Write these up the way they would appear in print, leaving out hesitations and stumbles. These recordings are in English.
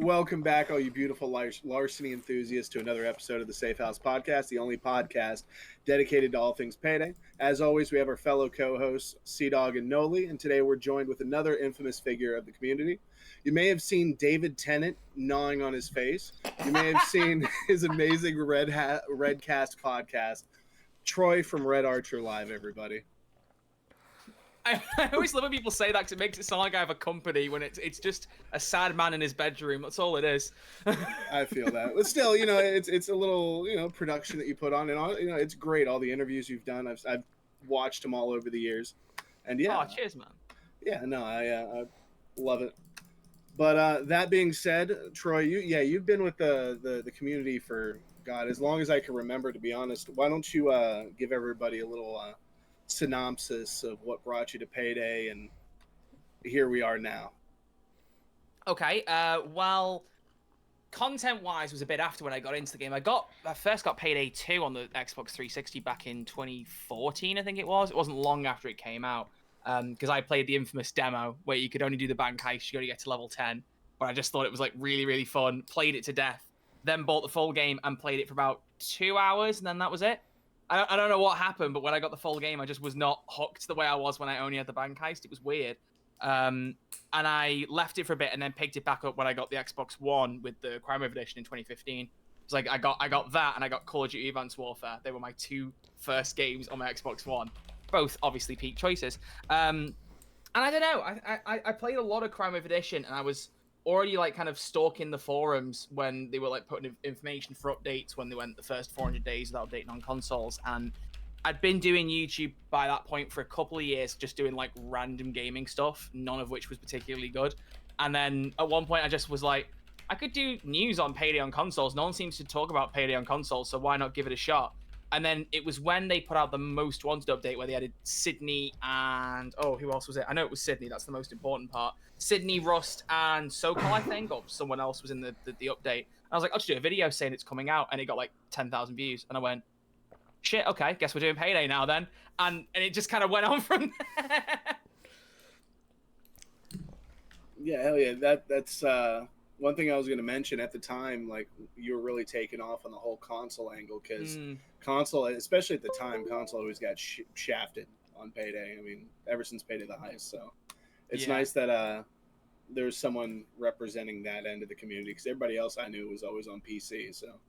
welcome back, all you beautiful larceny enthusiasts, to another episode of the Safehouse Podcast, the only podcast dedicated to all things Payday. As always, we have our fellow co-hosts, Sea-Dog and Noli, and today we're joined with another infamous figure of the community. You may have seen David Tennant gnawing on his face. You may have seen his amazing Redcast podcast, Troy from Red Archer Live, everybody. I always love when people say that because it makes it sound like I have a company when it's just a sad man in his bedroom. That's all it is. I feel that. But still, it's a little, production that you put on. And, it's great, all the interviews you've done. I've watched them all over the years. And yeah. Oh, cheers, man. Yeah, no, I love it. But that being said, Troy, you've been with the community for, God, as long as I can remember, to be honest. Why don't you give everybody a little synopsis of what brought you to Payday, and here we are now. Okay, well, content-wise was a bit after when I got into the game. I first got Payday 2 on the Xbox 360 back in 2014, I think it was. It wasn't long after it came out, because I played the infamous demo where you could only do the bank heist, you got to get to level 10, but I just thought it was like really, really fun, played it to death, then bought the full game and played it for about 2 hours, and then that was it. I don't know what happened, but when I got the full game, I just was not hooked the way I was when I only had the bank heist. It was weird. And I left it for a bit and then picked it back up when I got the Xbox One with the Crime Wave Edition in 2015. It's like I got that and I got Call of Duty Advanced Warfare. They were my two first games on my Xbox One. Both obviously peak choices. And I don't know. I played a lot of Crime Wave Edition and I was already like kind of stalking the forums when they were like putting information for updates when they went the first 400 days without updating on consoles, and I'd been doing YouTube by that point for a couple of years, just doing like random gaming stuff, none of which was particularly good. And then at one point I just was like, I could do news on Payday on consoles. No one seems to talk about Payday on consoles, so why not give it a shot? And then it was when they put out the Most Wanted update where they added Sydney and... Oh, who else was it? I know it was Sydney. That's the most important part. Sydney, Rust, and SoCal, I think, or someone else was in the update. And I was like, I'll just do a video saying it's coming out, and it got like 10,000 views. And I went, shit, okay, guess we're doing Payday now then. And it just kind of went on from there. Yeah, hell yeah. That's one thing I was going to mention at the time. Like, you were really taking off on the whole console angle, because console, especially at the time, console always got shafted on Payday. I mean, ever since Payday the Heist. So it's nice that there's someone representing that end of the community, because everybody else I knew was always on PC. So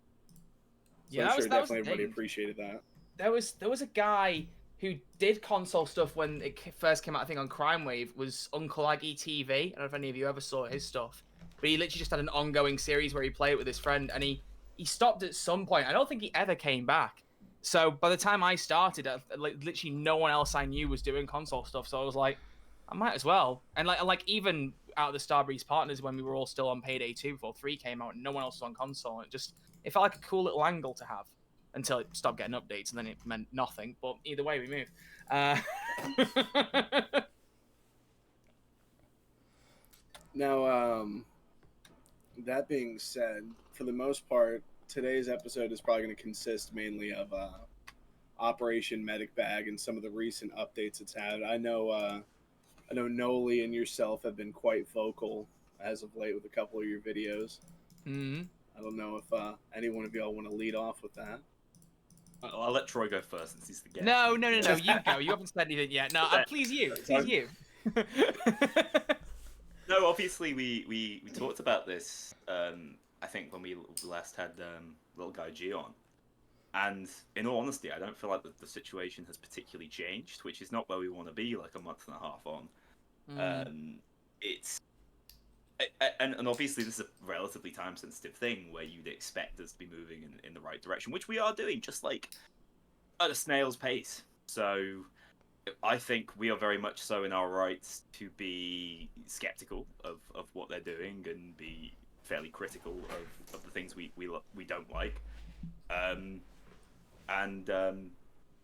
yeah, I'm sure definitely everybody appreciated that. There was a guy who did console stuff when it first came out, I think, on Crime Wave, was Uncle Aggie TV. I don't know if any of you ever saw his stuff. But he literally just had an ongoing series where he played it with his friend, and he stopped at some point. I don't think he ever came back. So by the time I started, literally no one else I knew was doing console stuff. So I was like, I might as well. And like even out of the Starbreeze partners, when we were all still on Payday 2 before 3 came out, and no one else was on console, it felt like a cool little angle to have until it stopped getting updates, and then it meant nothing. But either way, we moved. Now, that being said, for the most part, today's episode is probably going to consist mainly of Operation Medic Bag and some of the recent updates it's had. I know Noli and yourself have been quite vocal as of late with a couple of your videos. Mm-hmm. I don't know if any one of y'all want to lead off with that. I'll let Troy go first since he's the guest. No, you go. You haven't said anything yet. No, please you. No, obviously we talked about this. I think when we last had little guy G on, and in all honesty, I don't feel like the situation has particularly changed, which is not where we want to be like a month and a half on. And obviously this is a relatively time sensitive thing where you'd expect us to be moving in the right direction, which we are doing, just like at a snail's pace. So I think we are very much so in our rights to be skeptical of what they're doing and be fairly critical of the things we don't like.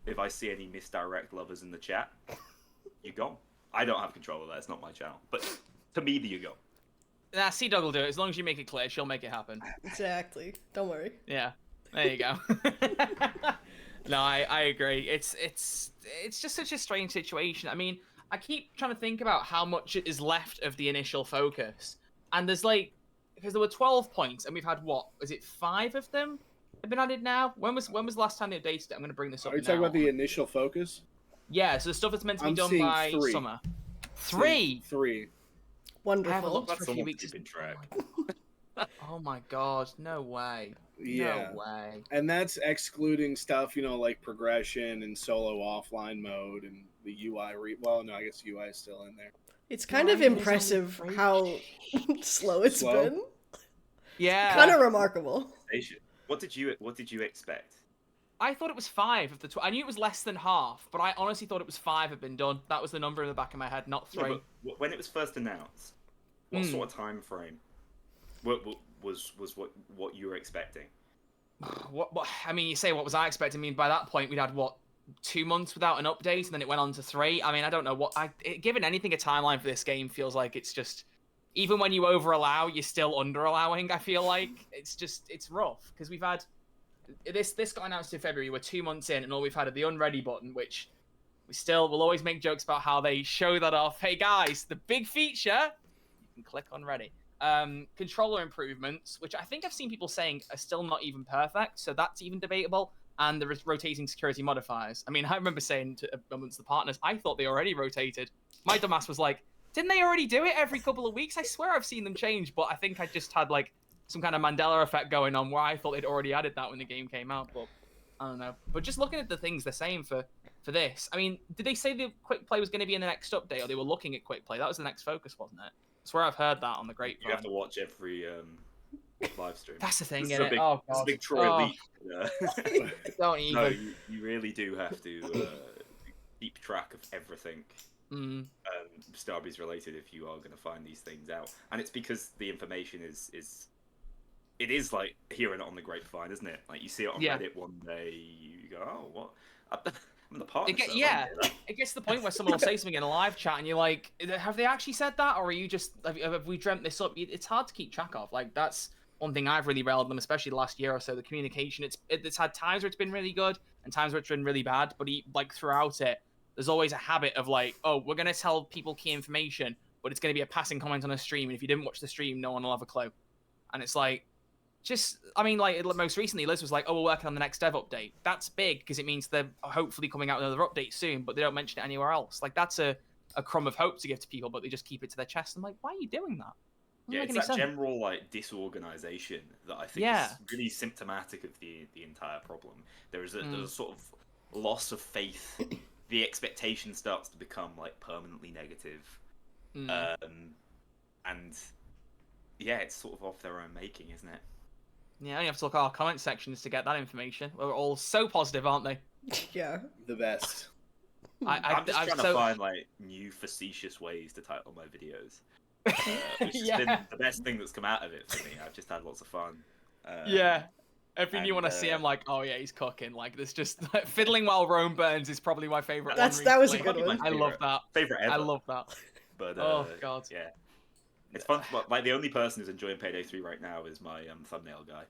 If I see any misdirect lovers in the chat, you're gone. I don't have control of that. It's not my channel. But to me, you're gone. Nah, Sea-Dog will do it. As long as you make it clear, she'll make it happen. Exactly. Don't worry. Yeah. There you go. No, I agree. It's just such a strange situation. I mean, I keep trying to think about how much is left of the initial focus. And there's like, because there were 12 points, and we've had what? Is it 5 of them have been added now? When was the last time they updated it? I'm going to bring this up. Are you talking about the initial focus? Yeah, so the stuff that's meant to be done seeing by 3. summer. 3. 3. I haven't Wonderful. looked That's for a few someone weeks. keeping track. Oh my god, no way. Yeah. No way. And that's excluding stuff, like progression and solo offline mode and the UI. Well, no, I guess UI is still in there. It's kind Yeah, of I mean, impressive there's how slow it's Slow? been. Yeah. Kind of remarkable. What did you expect? I thought it was 5 of the. I knew it was less than half, but I honestly thought it was 5 had been done. That was the number in the back of my head, not 3. No, but when it was first announced, what sort of time frame was what you were expecting? What? I mean, you say what was I expecting? I mean, by that point we'd had what 2 months without an update, and then it went on to 3. I mean, I don't know what. Given anything a timeline for this game feels like it's just. Even when you over allow, you're still under allowing. I feel like it's rough because we've had. This got announced in February. We're 2 months in, and all we've had are the unready button, which we'll always make jokes about how they show that off. Hey guys, the big feature, you can click on ready. Controller improvements, which I think I've seen people saying are still not even perfect, so that's even debatable. And the rotating security modifiers. I mean, I remember saying amongst the partners, I thought they already rotated. My dumbass was like, didn't they already do it every couple of weeks? I swear I've seen them change, but I think I just had like some kind of Mandela effect going on where I thought they'd already added that when the game came out, but I don't know. But just looking at the things they're saying for this, I mean, did they say the quick play was going to be in the next update, or they were looking at quick play? That was the next focus, wasn't it? I swear I've heard that on the grapevine. You have to watch every live stream. That's the thing, This is innit? a big, Oh, this is a God. big Troy leap. Don't even. No, you really do have to keep track of everything. Starbreeze related if you are going to find these things out, and it's because the information is like hearing it on the grapevine, isn't it? Like you see it on Reddit one day, you go, "Oh, what? I'm the partner." It gets to the point where someone will say something in a live chat, and you're like, "Have they actually said that, or are you just have we dreamt this up?" It's hard to keep track of. Like that's one thing I've really railed them, especially the last year or so. The communication, it's had times where it's been really good and times where it's been really bad, but like throughout it. There's always a habit of like, oh, we're going to tell people key information, but it's going to be a passing comment on a stream. And if you didn't watch the stream, no one will have a clue. And it's like, like most recently, Liz was like, oh, we're working on the next dev update. That's big because it means they're hopefully coming out with another update soon, but they don't mention it anywhere else. Like that's a crumb of hope to give to people, but they just keep it to their chest. I'm like, why are you doing that? Yeah, it's that general like disorganization that I think is really symptomatic of the entire problem. There's a sort of loss of faith. The expectation starts to become like permanently negative, and yeah, it's sort of off their own making, isn't it? Yeah, you have to look at our comment sections to get that information. We're all so positive, aren't they? Yeah, the best. I'm just trying to find like new facetious ways to title my videos, which has been the best thing that's come out of it for me. I've just had lots of fun. Every new one I see, I'm like, oh yeah, he's cooking. Like, there's just like, fiddling while Rome burns is probably my favorite. That was a good one. I love that. Favorite ever. I love that. But oh god, yeah, it's fun. Like the only person who's enjoying Payday 3 right now is my thumbnail guy.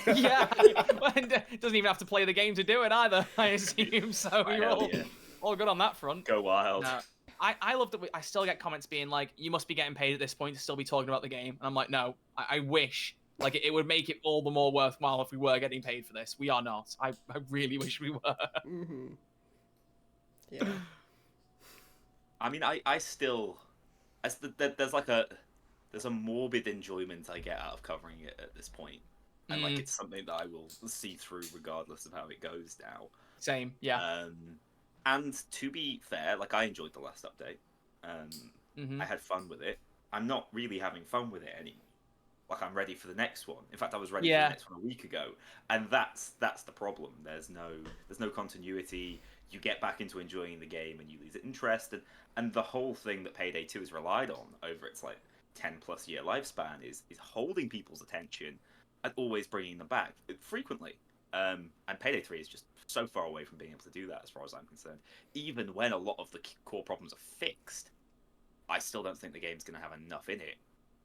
Yeah, it doesn't even have to play the game to do it either. I assume so. You're all good on that front. Go wild. No. I love that I still get comments being like, you must be getting paid at this point to still be talking about the game. And I'm like, no, I wish. Like, it would make it all the more worthwhile if we were getting paid for this. We are not. I really wish we were. Mm-hmm. Yeah. I mean, I still... There's a morbid enjoyment I get out of covering it at this point. And, like, it's something that I will see through regardless of how it goes now. Same, yeah. And to be fair, like, I enjoyed the last update. I had fun with it. I'm not really having fun with it anymore. Like, I'm ready for the next one. In fact, I was ready for the next one a week ago, and that's the problem. There's no continuity. You get back into enjoying the game, and you lose interest. And the whole thing that Payday 2 has relied on over its like 10+ year lifespan is holding people's attention and always bringing them back frequently. And Payday 3 is just so far away from being able to do that, as far as I'm concerned. Even when a lot of the core problems are fixed, I still don't think the game's going to have enough in it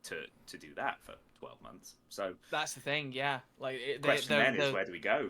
to do that for 12 months. So that's the thing, yeah. Like the question then is, where do we go?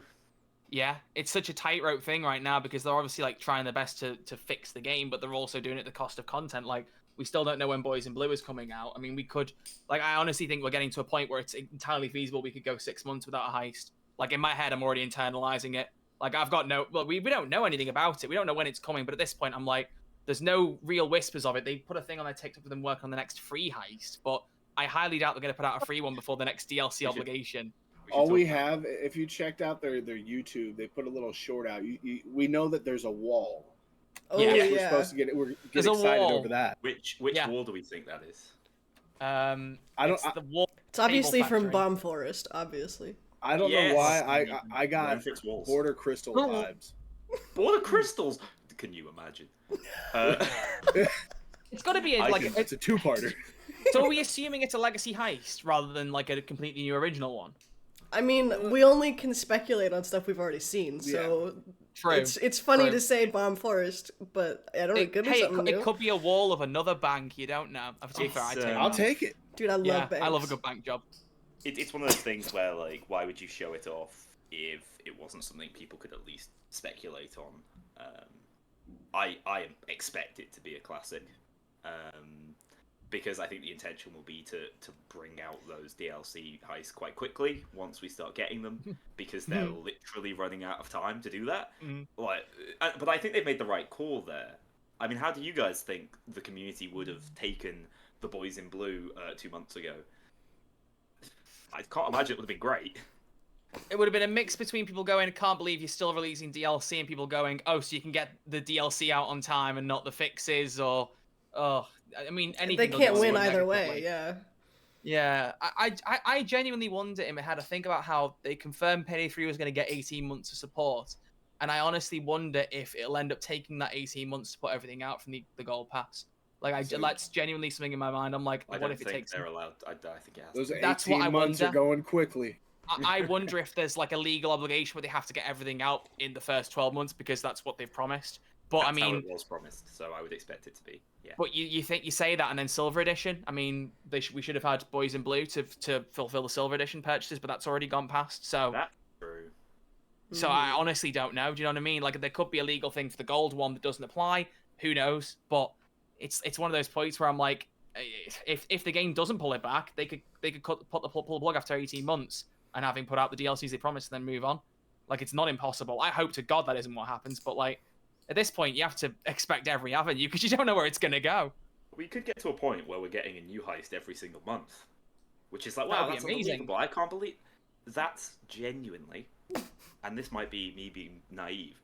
Yeah, it's such a tightrope thing right now because they're obviously like trying their best to fix the game, but they're also doing it at the cost of content. Like We still don't know when Boys in Blue is coming out. I mean, we could, like, I honestly think we're getting to a point where it's entirely feasible we could go 6 months without a heist. Like, in my head, I'm already internalizing it. Like, I've got we don't know anything about it. We don't know when it's coming, but at this point, I'm like, there's no real whispers of it. They put a thing on their TikTok for them working on the next free heist, but I highly doubt they're going to put out a free one before the next DLC obligation. All we have, if you checked out their YouTube, they put a little short out. We know that there's a wall. Oh Yeah. yeah. We're supposed to get. We're There's a excited wall. over that. Which Yeah. wall do we think that is? I don't. It's the wall. It's obviously Cable from factory. Bomb Forest, obviously. I don't Yes. know why. I got Memphis walls. Border Crystal Oh. vibes. Border crystals. Can you imagine? It's got to be like It's a two-parter. So are we assuming it's a legacy heist rather than like a completely new original one? I mean, we only can speculate on stuff we've already seen, so True. it's funny True. to say Bomb Forest, but I don't know. It could be something new. it could be a wall of another bank. You don't know. To be fair, I take I'll that. take it. Dude, I love Yeah, banks. I love a good bank job. It's one of those things where, like, why would you show it off if it wasn't something people could at least speculate on? I expect it to be a classic, because I think the intention will be to bring out those DLC heists quite quickly once we start getting them, because they're literally running out of time to do that. Like, but I think they've made the right call there. I mean, how do you guys think the community would have taken the Boys in Blue 2 months ago? I can't imagine it would have been great. It would have been a mix between people going, I can't believe you're still releasing DLC, and people going, oh, so you can get the DLC out on time and not the fixes, or, oh, I mean, anything. They can't they'll win go either negatively. way, yeah. Yeah, I genuinely wonder in my head. I think about how they confirmed Payday 3 was going to get 18 months of support, and I honestly wonder if it'll end up taking that 18 months to put everything out from the Gold Pass. Like, that's genuinely something in my mind. I'm like, I what don't if it think takes? they're allowed. I think it has Those to. That's 18 what I months are wonder. going quickly. I wonder if there's like a legal obligation where they have to get everything out in the first 12 months because that's what they've promised. But That's I mean, how it was promised, so I would expect it to be. Yeah. but you think you say that and then Silver Edition? I mean, we should have had Boys in Blue to fulfill the Silver Edition purchases, but that's already gone past. So That's true. So I honestly don't know. Do you know what I mean? Like, there could be a legal thing for the gold one that doesn't apply. Who knows? But it's one of those points where I'm like, if the game doesn't pull it back, they could pull the plug after 18 months and having put out the DLCs they promised and then move on. Like, it's not impossible. I hope to God that isn't what happens. But like, at this point, you have to expect every avenue because you don't know where it's gonna go. We could get to a point where we're getting a new heist every single month, which is like, That wow, would be that's amazing. unbelievable. I can't believe that's genuinely, and this might be me being naive.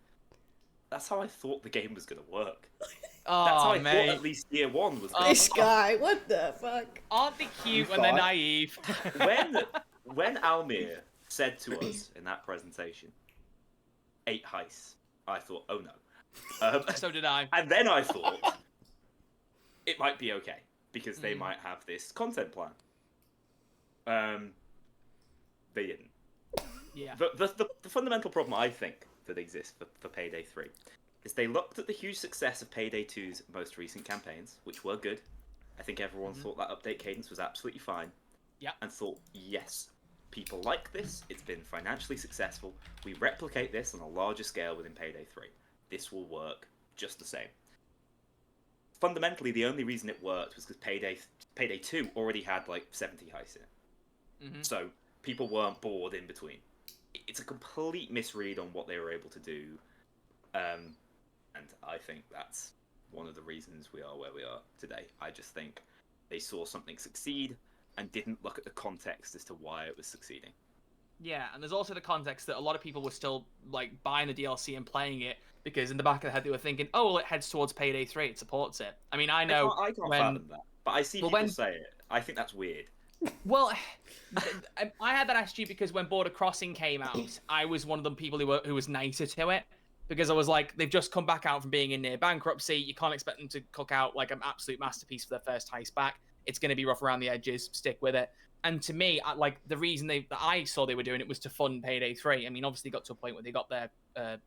That's how I thought the game was gonna work. Oh, That's how I mate. thought at least year one was. This guy, what the fuck? Aren't they cute You when they're thought? naive? When Almir said to us in that presentation, 8 heists, I thought, oh no. So did I. And then I thought it might be okay because they might have this content plan. They didn't. Yeah. The fundamental problem I think that exists for Payday 3 is they looked at the huge success of Payday 2's most recent campaigns, which were good. I think everyone thought that update cadence was absolutely fine. Yeah. And thought, yes, people like this. It's been financially successful. We replicate this on a larger scale within Payday 3. This will work just the same. Fundamentally, the only reason it worked was because Payday 2 already had like 70 heists in it. So people weren't bored in between. It's a complete misread on what they were able to do. And I think that's one of the reasons we are where we are today. I just think they saw something succeed and didn't look at the context as to why it was succeeding. Yeah, and there's also the context that a lot of people were still like buying the DLC and playing it because in the back of their head they were thinking, "Oh, well, it heads towards Payday 3. It supports it." I mean, I know I can't when fathom that, but I see people say it. I think that's weird. well, I had that attitude because when Border Crossing came out, I was one of the people who was nicer to it because I was like, they've just come back out from being in near bankruptcy. You can't expect them to cook out like an absolute masterpiece for their first heist back. It's going to be rough around the edges. Stick with it. And to me, the reason that I saw they were doing it was to fund Payday 3. I mean, obviously, got to a point where they got their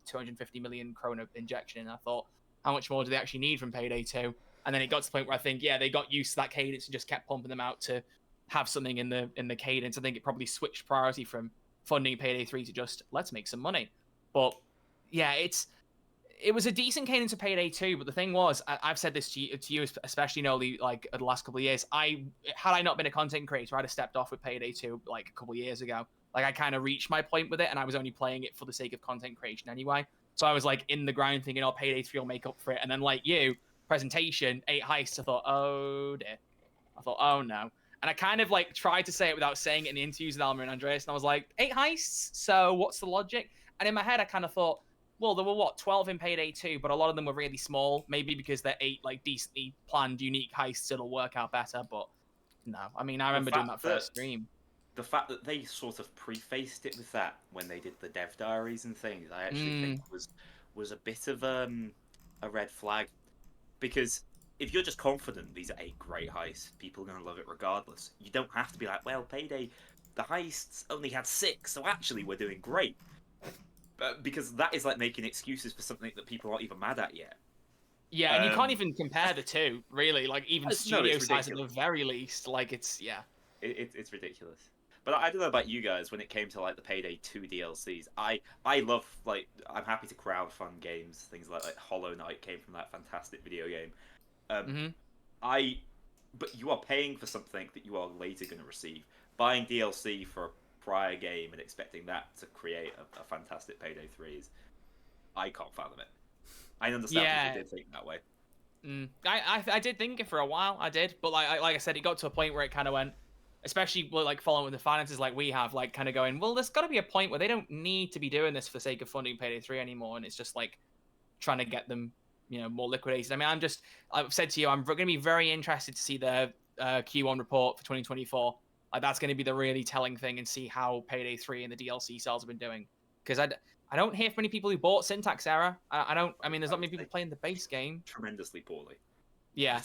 250 million krona injection, and I thought, how much more do they actually need from Payday 2? And then it got to the point where I think, yeah, they got used to that cadence and just kept pumping them out to have something in the cadence. I think it probably switched priority from funding Payday 3 to just let's make some money. But yeah, it was a decent cadence of Payday 2, but the thing was, I've said this to you especially Noli, like the last couple of years. Had I not been a content creator, I'd have stepped off with Payday 2 like a couple of years ago. Like I kind of reached my point with it, and I was only playing it for the sake of content creation anyway. So I was like in the grind thinking, oh, Payday 3 will make up for it. And then like you, presentation, 8 heists, I thought, oh dear. I thought, oh no. And I kind of like tried to say it without saying it in the interviews with Alma and Andreas, and I was like, 8 heists? So what's the logic? And in my head, I kind of thought, well, there were 12 in Payday 2, but a lot of them were really small. Maybe because they're 8 like decently planned, unique heists, it'll work out better. But no, I mean, I remember doing that first stream. The fact that they sort of prefaced it with that when they did the dev diaries and things, I actually think was a bit of a red flag, because if you're just confident these are 8 great heists, people are going to love it regardless. You don't have to be like, well, Payday, the heists only had 6, so actually we're doing great. Because that is like making excuses for something that people aren't even mad at yet. Yeah, and you can't even compare the two, really. Like, even studio size at the very least. Like, it's ridiculous. But I don't know about you guys, when it came to, like, the Payday 2 DLCs, I love, like, I'm happy to crowdfund games. Things like Hollow Knight came from that fantastic video game. But you are paying for something that you are later going to receive. Buying DLC for a prior game and expecting that to create a fantastic Payday 3 is... I can't fathom it. I understand people did think that way. I did think it for a while. I did, but like I said, it got to a point where it kind of went, especially like following with the finances like we have, like kind of going, well, there's got to be a point where they don't need to be doing this for the sake of funding Payday 3 anymore, and it's just like trying to get them, more liquidated. I mean, I've said to you, I'm going to be very interested to see the Q1 report for 2024. Like that's going to be the really telling thing, and see how Payday 3 and the DLC sales have been doing, because I don't hear from many people who bought Syntax Error. I mean, there's not many people playing the base game. Tremendously poorly. Yeah.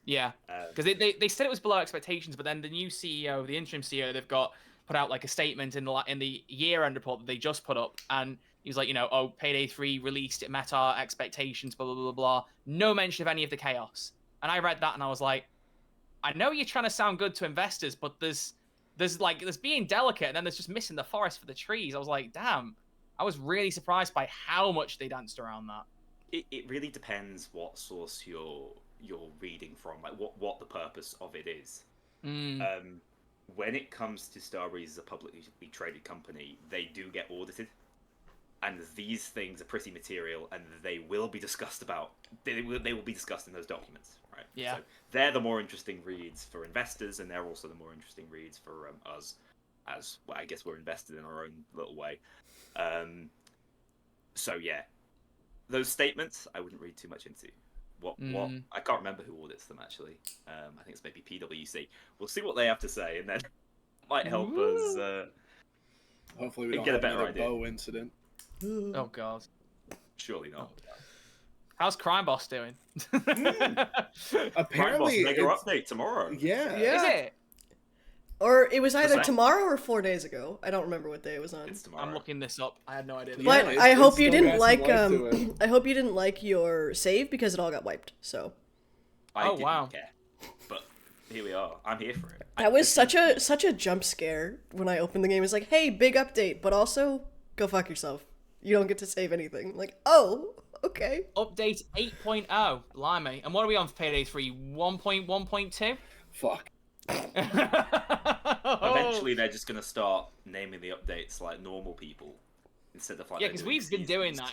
Yeah. Because they said it was below expectations, but then the new CEO, the interim CEO they've got, put out like a statement in the year-end report that they just put up, and he was like, Payday 3 released, it met our expectations, blah, blah, blah, blah. No mention of any of the chaos. And I read that and I was like, I know you're trying to sound good to investors, but there's being delicate, and then there's just missing the forest for the trees. I was like, damn. I was really surprised by how much they danced around that. It really depends what source you're reading from, like what the purpose of it is. When it comes to Starbreeze as a publicly traded company, they do get audited, and these things are pretty material, and they will be discussed about. They will be discussed in those documents, right? Yeah. So they're the more interesting reads for investors, and they're also the more interesting reads for us, as well, I guess we're invested in our own little way. So yeah, those statements I wouldn't read too much into. What I can't remember who audits them actually. I think it's maybe PwC. We'll see what they have to say, and then it might help us. Hopefully, we don't get have a better another idea. bow incident. Oh god. Surely not. Oh, how's Crime Boss doing? Apparently, mega update tomorrow. Yeah. Is it? Or it was either tomorrow or 4 days ago. I don't remember what day it was on. It's tomorrow. I'm looking this up. I had no idea. But Yeah, I hope you still didn't got like some life to it. I hope you didn't like your save because it all got wiped. So I didn't wow. care, but here we are. I'm here for it. that was such a jump scare when I opened the game. It's like, hey, big update, but also go fuck yourself. You don't get to save anything. Like, oh, okay. Update 8.0. Blimey. And what are we on for Payday 3? 1.1.2? Fuck. Eventually, they're just gonna start naming the updates like normal people instead of like. Yeah, because we've been doing that.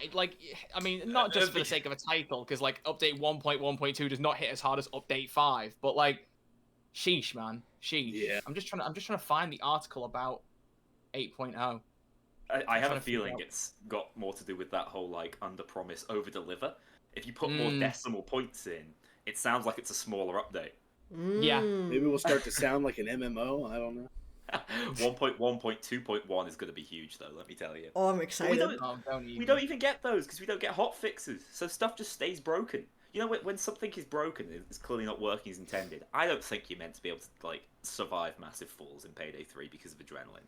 I mean, not just for the sake of a title, because like update 1.1.2 does not hit as hard as update 5, but like, sheesh, man, sheesh. Yeah. I'm just trying to find the article about 8.0. I have a feeling it's got more to do with that whole like under promise over deliver. If you put more decimal points in, it sounds like it's a smaller update. Yeah. Maybe we'll start to sound like an MMO. I don't know. 1.1.2.1 is going to be huge, though. Let me tell you. Oh, I'm excited. We don't even get those because we don't get hot fixes, so stuff just stays broken. When something is broken, it's clearly not working as intended. I don't think you're meant to be able to like survive massive falls in Payday 3 because of adrenaline.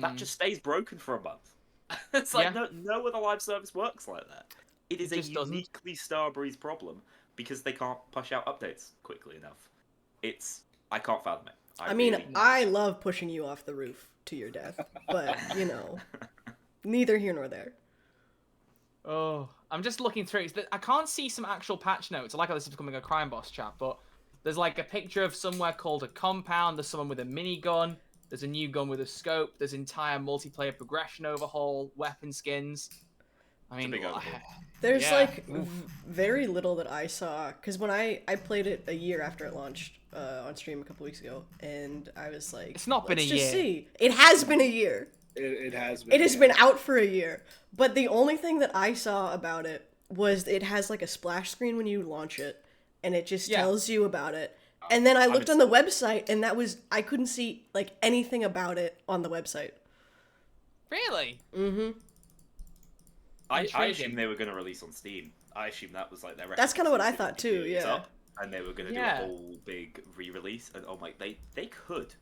That just stays broken for a month. It's like no other live service works like that. It is a uniquely Starbreeze problem because they can't push out updates quickly enough. I can't fathom it. I love pushing you off the roof to your death, but neither here nor there. Oh, I'm just looking through. I can't see some actual patch notes. I like how this is becoming a crime boss chat, but there's like a picture of somewhere called a compound. There's someone with a minigun. There's a new gun with a scope. There's entire multiplayer progression overhaul, weapon skins. I mean, there's very little that I saw, because when I played it a year after it launched on stream a couple weeks ago, and I was like, it's not been a year. Let's just see. It has been a year. It has been. It has been out for a year. But the only thing that I saw about it was it has like a splash screen when you launch it, and it just tells you about it. And then I looked on the website, and I couldn't see like anything about it on the website. Really? Mm-hmm. I assumed they were going to release on Steam. I assumed that was like their. That's kind of what I thought too. Yeah. And they were going to do a whole big re-release, and oh my, they could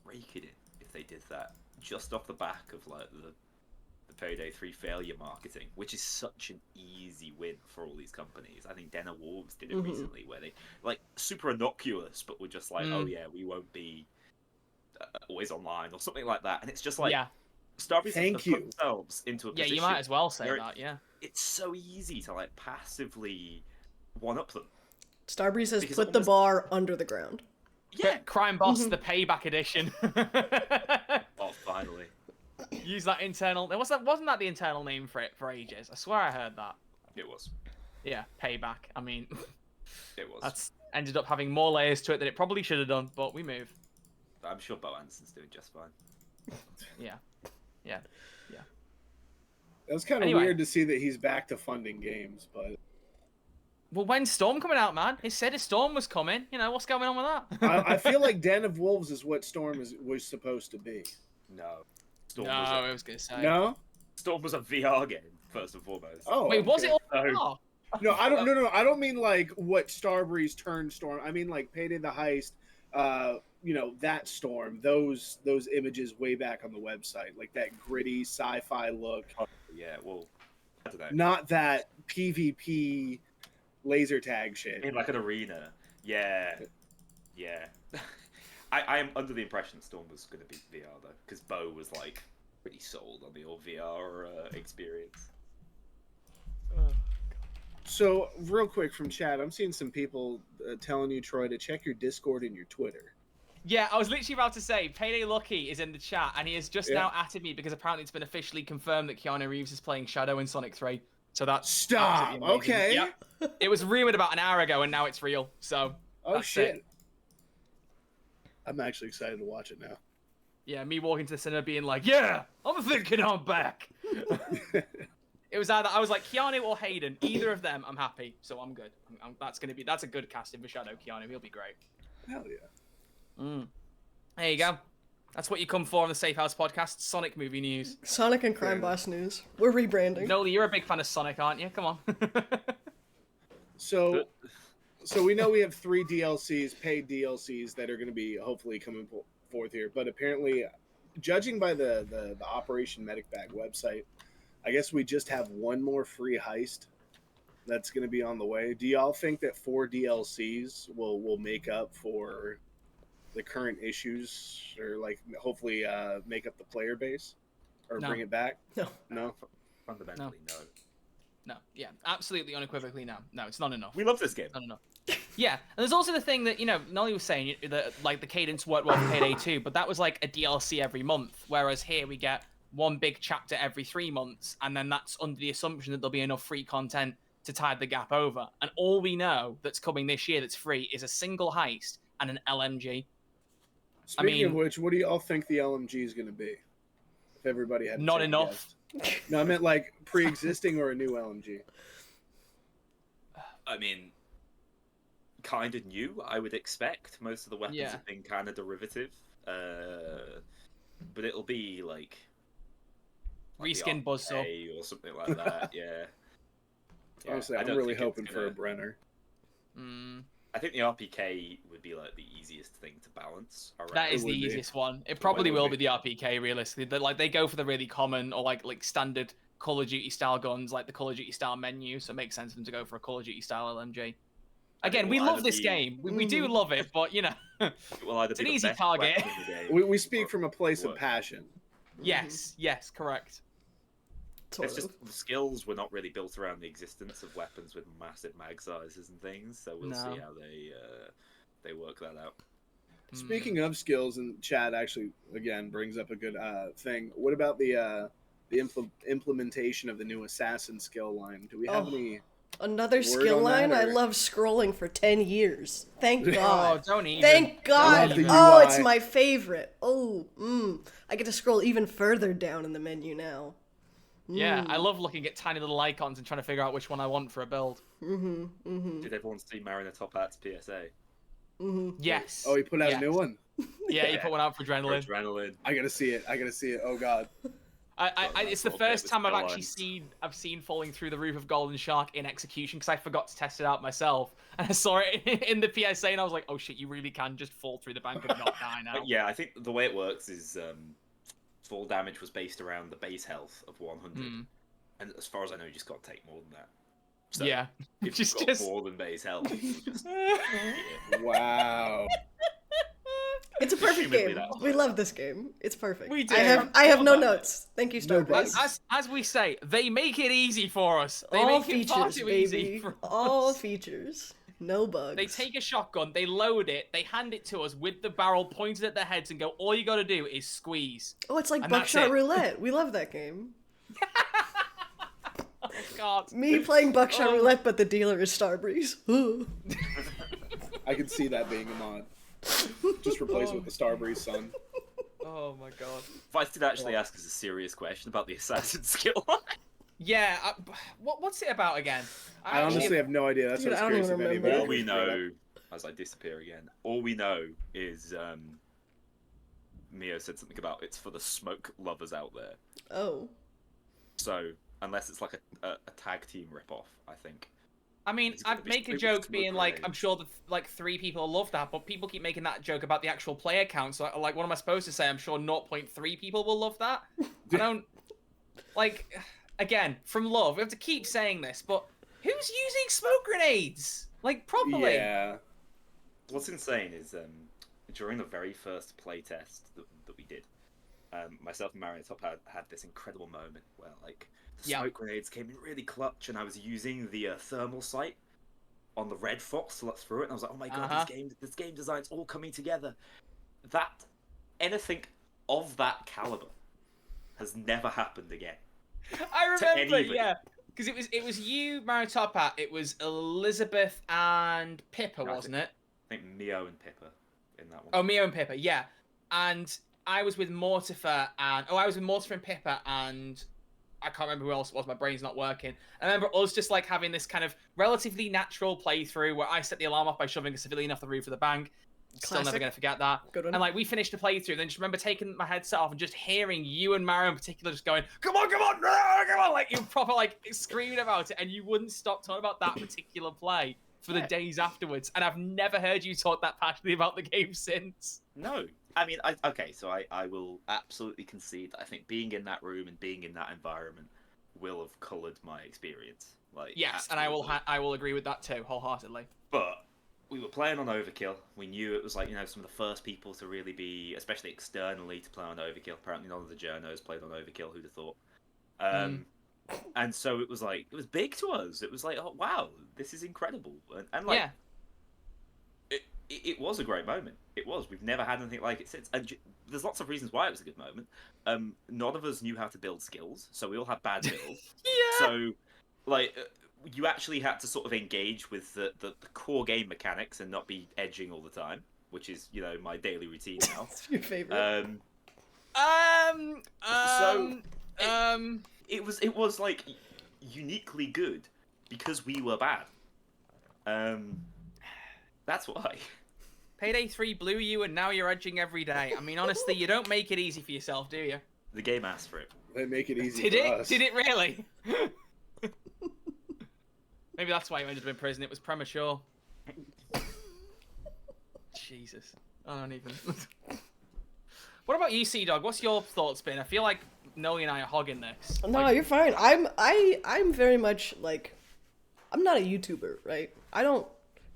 rake it in if they did that just off the back of like the Payday 3 failure marketing, which is such an easy win for all these companies. I think Den of Wolves did it recently, where they like super innocuous, but were just like, oh yeah, we won't be always online or something like that, and it's just like. Starbreeze have put themselves into a position. Yeah, you might as well say that. Yeah, it's so easy to like passively one-up them. Starbreeze has put the bar under the ground. Yeah, Crime Boss, the Payback edition. Oh, finally. Use that internal. Wasn't that the internal name for it for ages? I swear I heard that. It was. Yeah, Payback. I mean, it was. That's ended up having more layers to it than it probably should have done, but we move. I'm sure Bo Anderson's doing just fine. Yeah. It was kind of weird to see that he's back to funding games, but... Well, when's Storm coming out, man? He said his Storm was coming. You know, what's going on with that? I feel like Den of Wolves is what Storm was supposed to be. No. I was going to say. No? Storm was a VR game, first and foremost. Oh, wait, was it all VR? No, I don't. No. I don't mean like what Starbreeze turned Storm. I mean like Payday the Heist. That Storm. Those images way back on the website, like that gritty sci-fi look. Oh, yeah, well, I don't know. Not that PvP laser tag shit. In like an arena. Yeah. I am under the impression Storm was going to be VR though, because Bo was like pretty sold on the old VR experience. So, real quick from chat, I'm seeing some people telling you, Troy, to check your Discord and your Twitter. Yeah, I was literally about to say, Payday Lucky is in the chat, and he has just now added me because apparently it's been officially confirmed that Keanu Reeves is playing Shadow in Sonic 3. So that's stop. Okay. Yeah. It was rumored about an hour ago, and now it's real. So. Oh shit. I'm actually excited to watch it now. Yeah, me walking to the cinema being like, yeah, I'm thinking I'm back. It was either I was like Keanu or Hayden, either of them. I'm happy, so I'm good. That's a good casting for Shadow Keanu. He'll be great. Hell yeah. There you go. That's what you come for on the Safehouse Podcast. Sonic movie news. Sonic and Crime Boss news. We're rebranding. Noli, you're a big fan of Sonic, aren't you? Come on. So we know we have 3 DLCs, paid DLCs that are going to be hopefully coming forth here. But apparently, judging by the Operation Medic Bag website, I guess we just have one more free heist that's going to be on the way. Do y'all think that 4 DLCs will make up for the current issues, or like hopefully make up the player base, or bring it back? No. Fundamentally, no. No, yeah, absolutely unequivocally no. No, it's not enough. We love this game. Not enough. Yeah, and there's also the thing that, Nolly was saying that like the cadence worked well for Payday 2, but that was like a DLC every month, whereas here we get one big chapter every 3 months, and then that's under the assumption that there'll be enough free content to tide the gap over. And all we know that's coming this year that's free is a single heist and an LMG. Speaking of which, what do y'all think the LMG is going to be? If everybody had not enough. No, I meant like pre-existing or a new LMG. I mean, kind of new, I would expect. Most of the weapons have been kind of derivative. But it'll be like reskin buzzsaw or something like that. Yeah. Honestly, I'm really hoping for a Brenner. I think the RPK would be like the easiest thing to balance. That is the easiest one. It probably will be the RPK, realistically. They go for the really common or like standard Call of Duty style guns, like the Call of Duty style menu. So it makes sense for them to go for a Call of Duty style LMG. Again, we love this game. We do love it, but it's an easy target. We speak from a place of passion. Yes, correct. Sort it's of. just the skills were not really built around the existence of weapons with massive mag sizes and things. So we'll see how they work that out. Speaking of skills, and Chad actually again brings up a good thing. What about the implementation of the new assassin skill line? Do we have any? Another Word skill on line? that, I or- love scrolling for 10 years. Thank Oh, God. don't even. Thank God. love the Oh, UI. it's my favorite. Oh, I get to scroll even further down in the menu now. Yeah, I love looking at tiny little icons and trying to figure out which one I want for a build. Did everyone see Mariner Top Hat's PSA? Yes. Oh, he put out Yes. a new one. Yeah, you put one out for adrenaline. Adrenaline. I gotta see it. Oh God. It's the Little bit first with time I've skill actually lines. seen Falling Through the Roof of Golden Shark in execution because I forgot to test it out myself. And I saw it in the PSA and I was like, oh shit, you really can just fall through the bank and not die now. But yeah, I think the way it works is fall damage was based around the base health of 100. And as far as I know, you just got to take more than that. So Yeah. if Just- you've got just- more than base health, you just... Wow. It's a perfect Assumedly game. that's We right. love this game. It's perfect. We do. I have no Love that. notes. Thank you, No Starbreeze. bugs. As we say, they make it easy for us. They All make it far features, too easy baby. for All us. features. No bugs. They take a shotgun, they load it, they hand it to us with the barrel pointed at their heads and go, all you gotta do is squeeze. Oh, it's like and that's Buckshot it. Roulette. We love that game. Oh god. Me playing Buckshot Oh. Roulette, but the dealer is Starbreeze. I can see that being a mod. Just replace it with the Starbreeze Sun. Oh my god. Vice did actually ask us a serious question about the assassin skill line. Yeah, what's it about again? I honestly have no idea. That's Dude, what I I was don't curious if even anybody. remember. All we figured it out. know, as I disappear again, all we know is Mio said something about it's for the smoke lovers out there. Oh. So unless it's like a tag team ripoff, I think. I mean, It's gonna I'd be make a smoke joke being like, grenades. I'm sure that like 3 people love that, but people keep making that joke about the actual player count. So like, what am I supposed to say? I'm sure 0.3 people will love that. I don't like. Again, from love, we have to keep saying this, but who's using smoke grenades like properly? Yeah. What's insane is during the very first playtest that we did, myself and Marion Top had this incredible moment where like the Yeah. smoke grenades came in really clutch, and I was using the thermal sight on the red fox to look through it, and I was like, oh my god, this game design's all coming together. That anything of that caliber has never happened again. I remember, anybody. yeah, because it was you, Mario Top Hat, it was Elizabeth and Pippa, No, I wasn't it? I think Mio and Pippa in that one. Oh, Mio and Pippa, yeah. And I was with Mortifer and and Pippa and I can't remember who else it was. My brain's not working. I remember us just like having this kind of relatively natural playthrough where I set the alarm off by shoving a civilian off the roof of the bank. Still never Classic. gonna forget that. Good one. And like we finished the playthrough, then just remember taking my headset off and just hearing you and Mario in particular just going, "Come on, come on, come on!" Like you proper like screaming about it, and you wouldn't stop talking about that particular play for the days afterwards. And I've never heard you talk that passionately about the game since. No. I mean, so I will absolutely concede that I think being in that room and being in that environment will have coloured my experience. Like Yes, and absolutely. I will agree with that too, wholeheartedly. But we were playing on Overkill. We knew it was like, some of the first people to really be, especially externally, to play on Overkill. Apparently none of the journos played on Overkill, who'd have thought. And so it was like, it was big to us. It was like, oh wow, this is incredible. And like, Yeah. it was a great moment. It was. We've never had anything like it since. And there's lots of reasons why it was a good moment. None of us knew how to build skills, so we all had bad builds. Yeah. So, like, you actually had to sort of engage with the core game mechanics and not be edging all the time, which is, my daily routine now. It's your favorite. It was like uniquely good because we were bad. That's why. Payday 3 blew you and now you're edging every day. I mean, honestly, you don't make it easy for yourself, do you? The game asked for it. They make it easy Did for it? us. Did it really? Maybe that's why you ended up in prison. It was premature. Jesus. I don't even... What about you, Sea Dog? What's your thoughts been? I feel like Noe and I are hogging this. No, Like, you're fine. I'm very much like, I'm not a YouTuber, right? I don't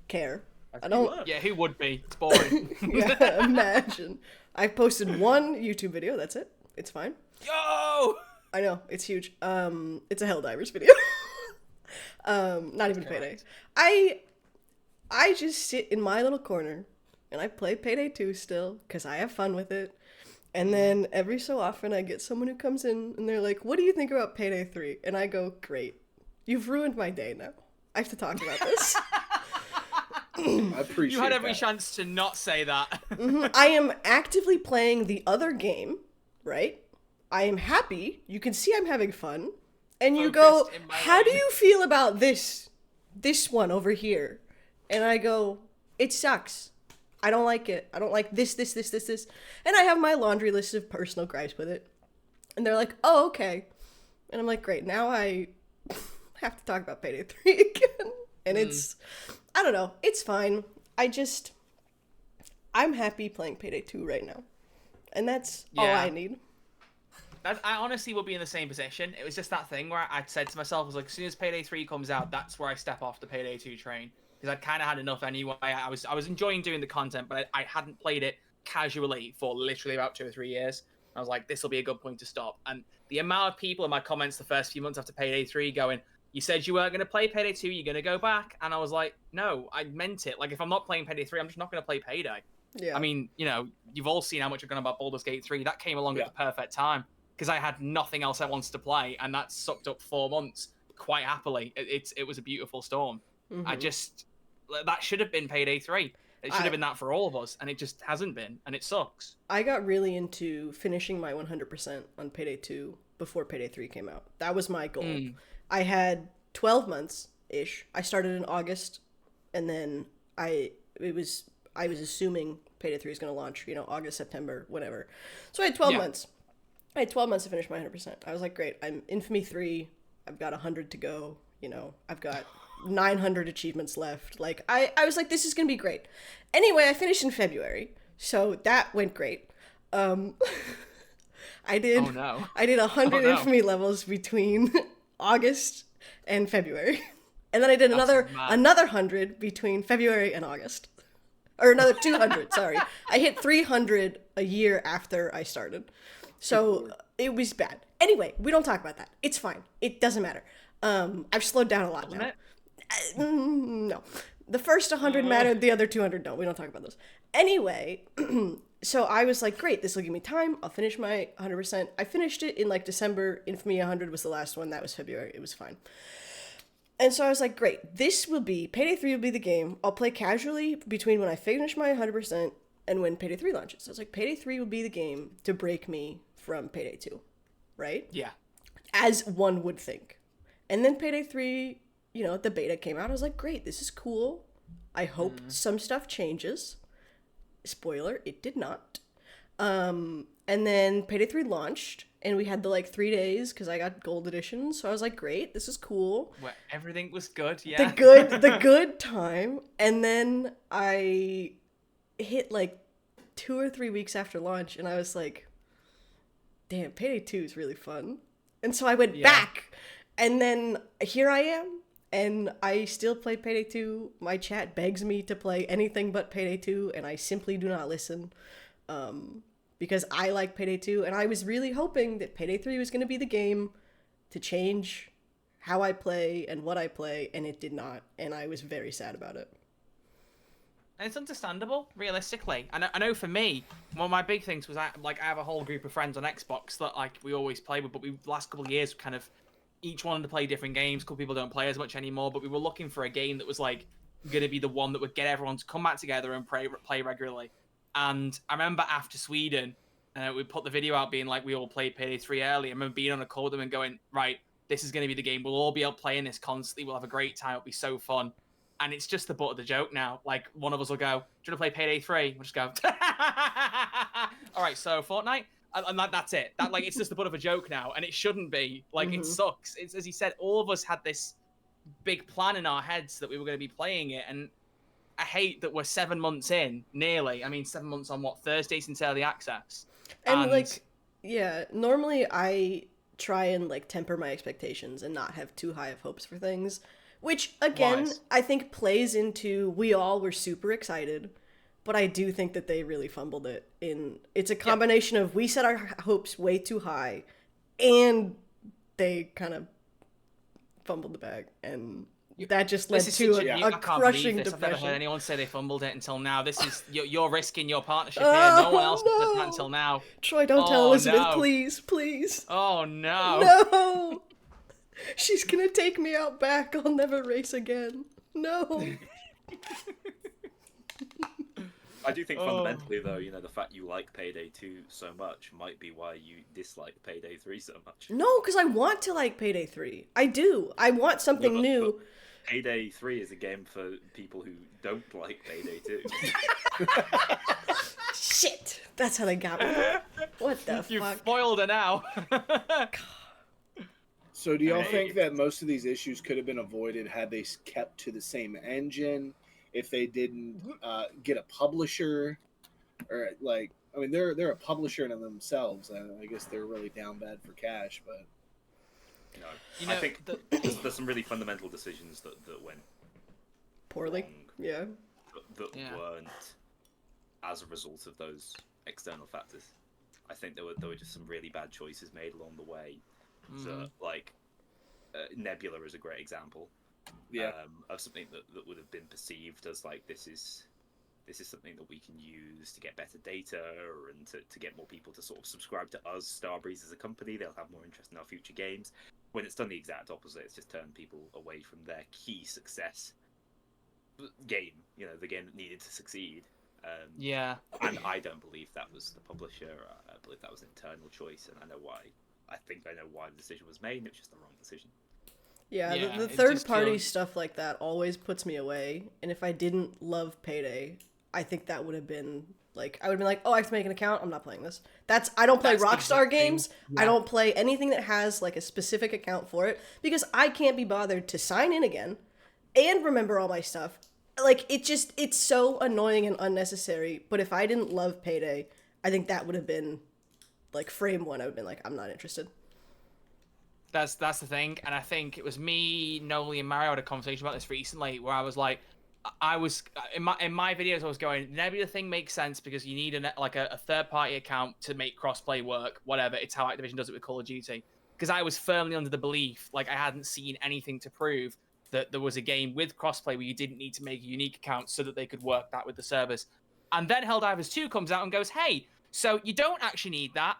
care. I don't. yeah, who would be? It's boring. Yeah, imagine. I've posted one YouTube video. That's it. It's fine. Yo! I know, it's huge. It's a Helldivers video. Not even Payday. I just sit in my little corner and I play Payday 2 still because I have fun with it. And then every so often I get someone who comes in and they're like, what do you think about Payday 3? And I go, great. You've ruined my day now. I have to talk about this. I appreciate You had every that. chance to not say that. I am actively playing the other game, right? I am happy. You can see I'm having fun. And you go, Focused in my how do lane." you feel about this one over here? And I go, it sucks. I don't like it. I don't like this. And I have my laundry list of personal gripes with it. And they're like, oh, okay. And I'm like, great. Now I have to talk about Payday 3 again. And it's, I don't know. It's fine. I'm happy playing Payday 2 right now. And that's all Yeah. I need. I honestly would be in the same position. It was just that thing where I said to myself, I was like, as soon as Payday 3 comes out, that's where I step off the Payday 2 train. Because I'd kind of had enough anyway. I was enjoying doing the content, but I hadn't played it casually for literally about 2 or 3 years. I was like, this will be a good point to stop. And the amount of people in my comments the first few months after Payday 3 going, you said you weren't going to play Payday 2, you're going to go back. And I was like, no, I meant it. Like, if I'm not playing Payday 3, I'm just not going to play Payday. Yeah. I mean, you know, you've all seen how much I've gone about Baldur's Gate 3. That came along at the perfect time because I had nothing else I wanted to play, and that sucked up 4 months quite happily. It was a beautiful storm. That should have been Payday 3. It should have been that for all of us, and it just hasn't been, and it sucks. I got really into finishing my 100% on Payday 2 before Payday 3 came out. That was my goal. I had 12 months-ish. I started in August, and then I was assuming Payday 3 is going to launch, August, September, whatever. So I had 12 months. I had 12 months to finish my 100%. I was like, great, I'm Infamy 3. I've got 100 to go. I've got 900 achievements left. Like, I was like, this is going to be great. Anyway, I finished in February, so that went great. I did 100 Infamy levels between August and February. And then I did another 100 between February and August. Or another 200, sorry. I hit 300 a year after I started. So it was bad. Anyway, we don't talk about that. It's fine. It doesn't matter. I've slowed down a lot now. No. The first 100 mattered, the other 200 don't. We don't talk about those. Anyway, so I was like, great, this will give me time. I'll finish my 100%. I finished it in like December. Infamy 100 was the last one. That was February. It was fine. And so I was like, great, Payday 3 will be the game. I'll play casually between when I finish my 100% and when Payday 3 launches. So I was like, Payday 3 will be the game to break me from Payday 2, right? Yeah. As one would think. And then Payday 3, the beta came out. I was like, great, this is cool. I hope some stuff changes. Spoiler, it did not. And then Payday 3 launched, and we had the 3 days because I got gold edition. So I was like, great, this is cool. Where everything was good, yeah. The good time. And then I hit 2 or 3 weeks after launch, and I was like, damn, Payday 2 is really fun. And so I went back, and then here I am, and I still play Payday 2. My chat begs me to play anything but Payday 2, and I simply do not listen, because I like Payday 2, and I was really hoping that Payday 3 was going to be the game to change how I play and what I play, and it did not, and I was very sad about it. And it's understandable, realistically. I know for me, one of my big things was I have a whole group of friends on Xbox that we always play with, but the last couple of years kind of each wanted to play different games. A couple people don't play as much anymore, but we were looking for a game that was going to be the one that would get everyone to come back together and play regularly. And I remember after Sweden, we put the video out being we all played Payday 3 early. I remember being on a call with them and going, right, this is going to be the game. We'll all be out playing this constantly. We'll have a great time. It'll be so fun. And it's just the butt of the joke now. One of us will go, do you want to play Payday 3? We'll just go, all right, so Fortnite? And that's it. It's just the butt of a joke now. And it shouldn't be. It sucks. It's, as he said, all of us had this big plan in our heads that we were going to be playing it. And I hate that we're 7 months in, nearly. I mean, 7 months on Thursdays into early access. And normally I try and temper my expectations and not have too high of hopes for things. Which, again, I think plays into we all were super excited, but I do think that they really fumbled it. It's a combination of we set our hopes way too high, and they kind of fumbled the bag, and that just led to a crushing depression. I've never heard anyone say they fumbled it until now. This is you're risking your partnership here. No one else has said that until now. Troy, don't tell Elizabeth, please. Oh no. No. She's gonna take me out back. I'll never race again. No. I do think fundamentally, though, you know, the fact you like Payday 2 so much might be why you dislike Payday 3 so much. No, because I want to like Payday 3. I do. I want something new. But Payday 3 is a game for people who don't like Payday 2. Shit. That's how they got me. What the fuck? You've spoiled her now. So do y'all think that most of these issues could have been avoided had they kept to the same engine? If they didn't get a publisher, or like, I mean, they're a publisher in themselves. I guess they're really down bad for cash, but I think there's some really fundamental decisions that went poorly. Wrong, that weren't as a result of those external factors. I think there were just some really bad choices made along the way. So, like, Nebula is a great example. Of something that would have been perceived as like this is something that we can use to get better data and to get more people to sort of subscribe to us, Starbreeze, as a company. They'll have more interest in our future games. When it's done the exact opposite, it's just turned people away from their key success game, you know, the game that needed to succeed. And I don't believe that was the publisher. I believe that was an internal choice, and I know why. I think I know why the decision was made, and it was just the wrong decision. Yeah, the third-party stuff like that always puts me away. And if I didn't love Payday, I think that would have been like, I would have been like, oh, I have to make an account. I'm not playing this. I don't play Rockstar games. Yeah. I don't play anything that has like a specific account for it because I can't be bothered to sign in again and remember all my stuff. Like, it's so annoying and unnecessary. But if I didn't love Payday, I think that would have been like frame one. I would have been like, I'm not interested. That's the thing, and I think it was me, Noli, and Mario had a conversation about this recently, where I was like, I was in my videos, I was going, Nebula thing makes sense because you need a third-party account to make crossplay work, whatever. It's how Activision does it with Call of Duty. Because I was firmly under the belief, like I hadn't seen anything to prove that there was a game with crossplay where you didn't need to make a unique account so that they could work that with the servers. And then Helldivers 2 comes out and goes, hey, so you don't actually need that.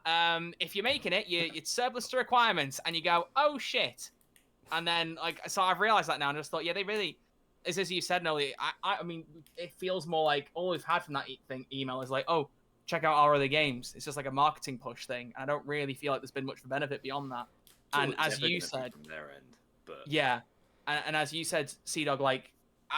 If you're making it, it's surplus to requirements, and you go, oh shit. And then so I've realized that now, and I just thought, yeah, they really, as you said, Noli. I mean, it feels more like all we've had from that email is like, oh, check out our other games. It's just like a marketing push thing. I don't really feel like there's been much benefit beyond that. And as you said, from their end, but yeah, and as you said, Seadog, like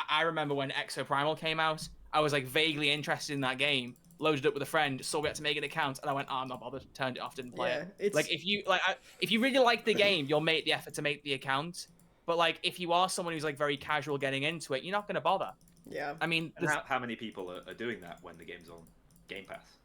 I remember when Exoprimal came out, I was like vaguely interested in that game. Loaded up with a friend, saw we had to make an account, and I went, I'm not bothered. Turned it off, didn't play it. It's... Like if you really like the game, you'll make the effort to make the account. But like if you are someone who's like very casual getting into it, you're not going to bother. Yeah. I mean, how many people are doing that when the game's on Game Pass?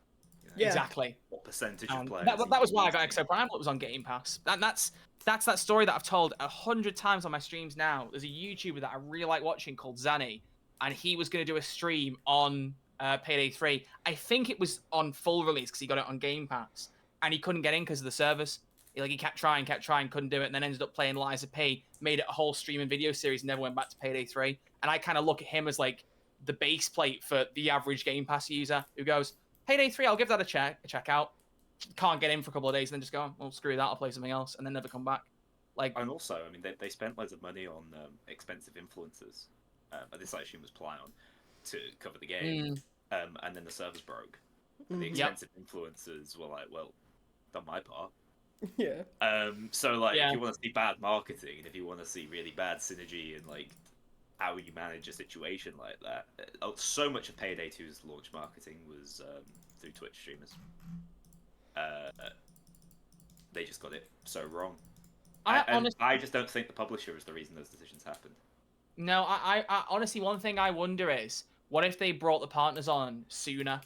You know, yeah. Exactly. What percentage of players? That was why I got Exoprimal. It was on Game Pass. That's that story that I've told 100 times on my streams now. There's a YouTuber that I really like watching called Zanny, and he was going to do a stream on Payday 3. I think it was on full release because he got it on Game Pass, and he couldn't get in because of the servers. He kept trying, couldn't do it, and then ended up playing Liza P, made it a whole stream and video series, never went back to Payday 3. And I kind of look at him as like the base plate for the average Game Pass user who goes, Payday 3, I'll give that a check out. Can't get in for a couple of days, and then just go, well, screw that, I'll play something else, and then never come back. And also, I mean, they spent loads of money on expensive influencers. This I assume was Plyon to cover the game. And then the servers broke. And the expensive influencers were like, well, done my part. Yeah. If you want to see bad marketing, and if you want to see really bad synergy and like how you manage a situation like that, so much of Payday 2's launch marketing was through Twitch streamers. They just got it so wrong. I just don't think the publisher is the reason those decisions happened. No, I honestly, one thing I wonder is, what if they brought the partners on sooner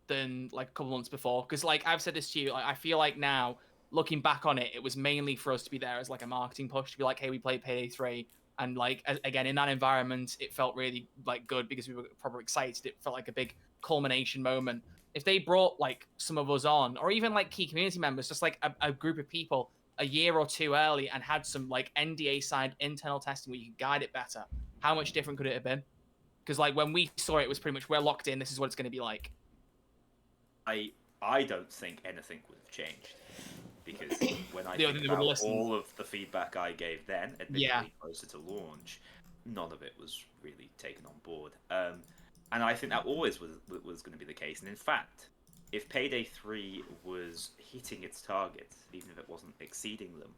than like a couple months before? Because like I've said this to you, like, I feel like now, looking back on it, it was mainly for us to be there as like a marketing push, to be like, hey, we played Payday 3. And like, again, in that environment, it felt really like good because we were probably excited. It felt like a big culmination moment. If they brought like some of us on, or even like key community members, just like a group of people, a year or two early and had some like NDA side internal testing where you could guide it better, how much different could it have been? Because like when we saw it, it was pretty much we're locked in. This is what it's going to be like. I don't think anything would have changed, because when I Yeah, think they would've about listened. all of the feedback I gave then, admittedly closer to launch, none of it was really taken on board. And I think that always was going to be the case. And in fact, if Payday 3 was hitting its targets, even if it wasn't exceeding them,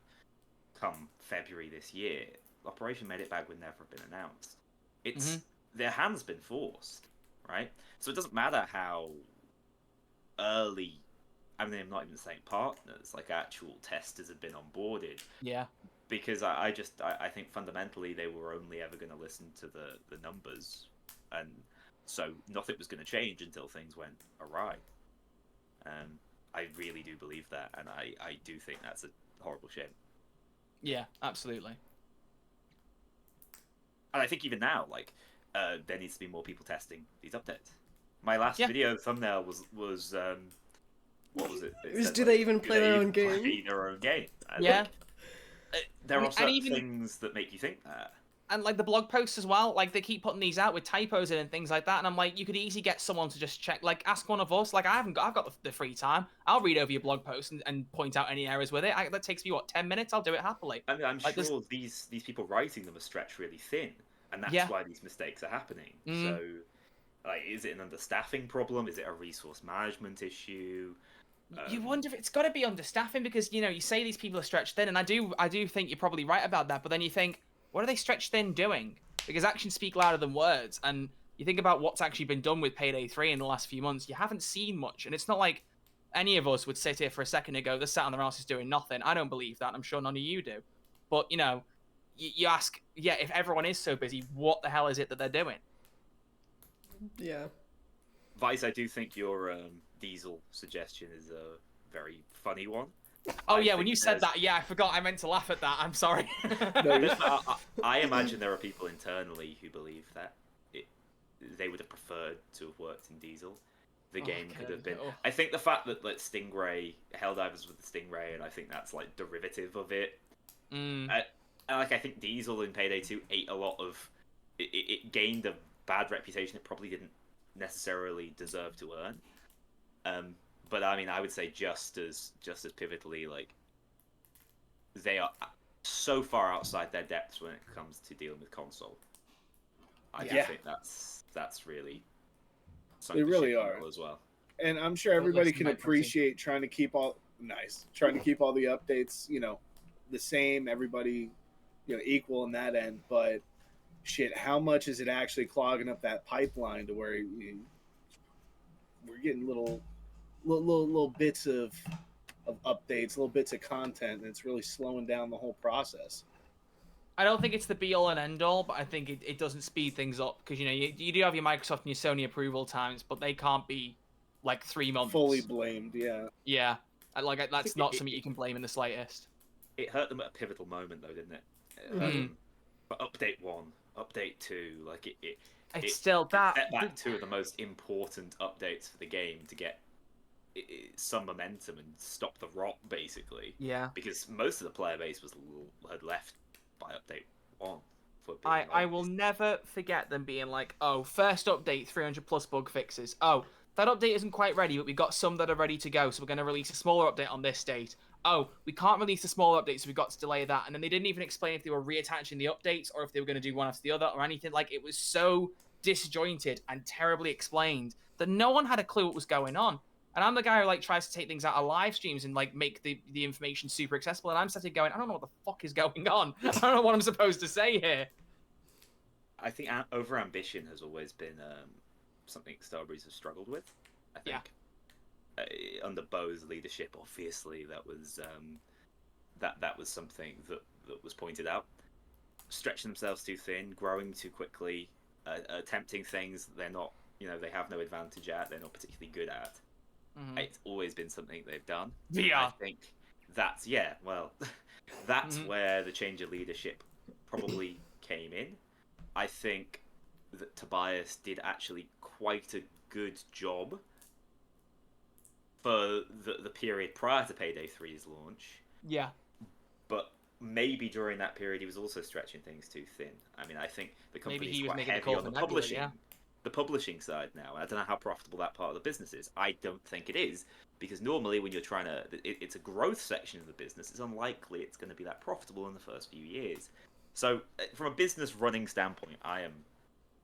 come February this year, Operation Meditbag would never have been announced. It's their hand's been forced, right? So it doesn't matter how early, I mean, I'm not even saying partners, like actual testers have been onboarded. Yeah. Because I think fundamentally they were only ever going to listen to the numbers, and so nothing was going to change until things went awry. I really do believe that, and I do think that's a horrible shame. Yeah, absolutely. And I think even now, like, there needs to be more people testing these updates. My last video thumbnail was what was it? It was, said, do like, they even play their own game? Play their own game. And, Yeah. like, there are certain things that make you think that. And like the blog posts as well, like they keep putting these out with typos in and things like that, and I'm like, you could easily get someone to just check, like ask one of us. Like I've got the free time. I'll read over your blog post and point out any errors with it. That takes me 10 minutes. I'll do it happily. I mean, I'm like, sure these people writing them are stretched really thin, and that's why these mistakes are happening. So, like, is it an understaffing problem? Is it a resource management issue? You wonder if it's got to be understaffing, because you say these people are stretched thin, and I do think you're probably right about that. But then you think, what are they stretched thin doing? Because actions speak louder than words, and you think about what's actually been done with Payday 3 in the last few months. You haven't seen much, and it's not like any of us would sit here for a second and go, "They're sat on their asses doing nothing." I don't believe that. I'm sure none of you do. But you ask, if everyone is so busy, what the hell is it that they're doing? Yeah. Vice, I do think your Diesel suggestion is a very funny one. Oh, yeah, when you said that, I forgot. I meant to laugh at that. I'm sorry. I imagine there are people internally who believe that they would have preferred to have worked in Diesel. The game could have been... I think the fact that Stingray, Helldivers with the Stingray, and I think that's like derivative of it. And I think Diesel in Payday 2 ate a lot of... It gained a bad reputation it probably didn't necessarily deserve to earn. But I mean, I would say just as pivotally, like, they are so far outside their depths when it comes to dealing with console. I think that's really they really are as well. And I'm sure everybody can appreciate trying to keep all the updates, the same, everybody, equal in that end. But shit, how much is it actually clogging up that pipeline to where we're getting little bits of updates, little bits of content, and it's really slowing down the whole process. I don't think it's the be all and end all, but I think it doesn't speed things up, because you do have your Microsoft and your Sony approval times, but they can't be like 3 months. Fully blamed, yeah. Yeah, that's not something you can blame in the slightest. It hurt them at a pivotal moment, though, didn't it? But update 1, update 2, like it's still that set back 2 of the most important updates for the game to get some momentum and stop the rot, basically. Yeah. Because most of the player base had left by update 1. I will never forget them being like, "Oh, first update, 300 plus bug fixes. Oh, that update isn't quite ready, but we got some that are ready to go, so we're going to release a smaller update on this date. Oh, we can't release the smaller update, so we've got to delay that." And then they didn't even explain if they were reattaching the updates or if they were going to do one after the other or anything. Like, it was so disjointed and terribly explained that no one had a clue what was going on. And I'm the guy who tries to take things out of live streams and make the information super accessible. And I'm sitting going, I don't know what the fuck is going on. I don't know what I'm supposed to say here. I think over-ambition has always been something Starbreeze has struggled with. I think under Bo's leadership, obviously that was that was something that was pointed out. Stretching themselves too thin, growing too quickly, attempting things that they're not, they have no advantage at, they're not particularly good at. It's always been something they've done. Yeah. I think that's that's where the change of leadership probably came in. I think that Tobias did actually quite a good job for the period prior to Payday 3's launch. Yeah. maybe during that period he was also stretching things too thin. I mean, I think the company Maybe is he was quite making the heavy call on for the Nebula, publishing, yeah. the publishing side now. I don't know how profitable that part of the business is. I don't think it is, because normally when you're trying to, it's a growth section of the business. It's unlikely it's going to be that profitable in the first few years. So from a business running standpoint, I am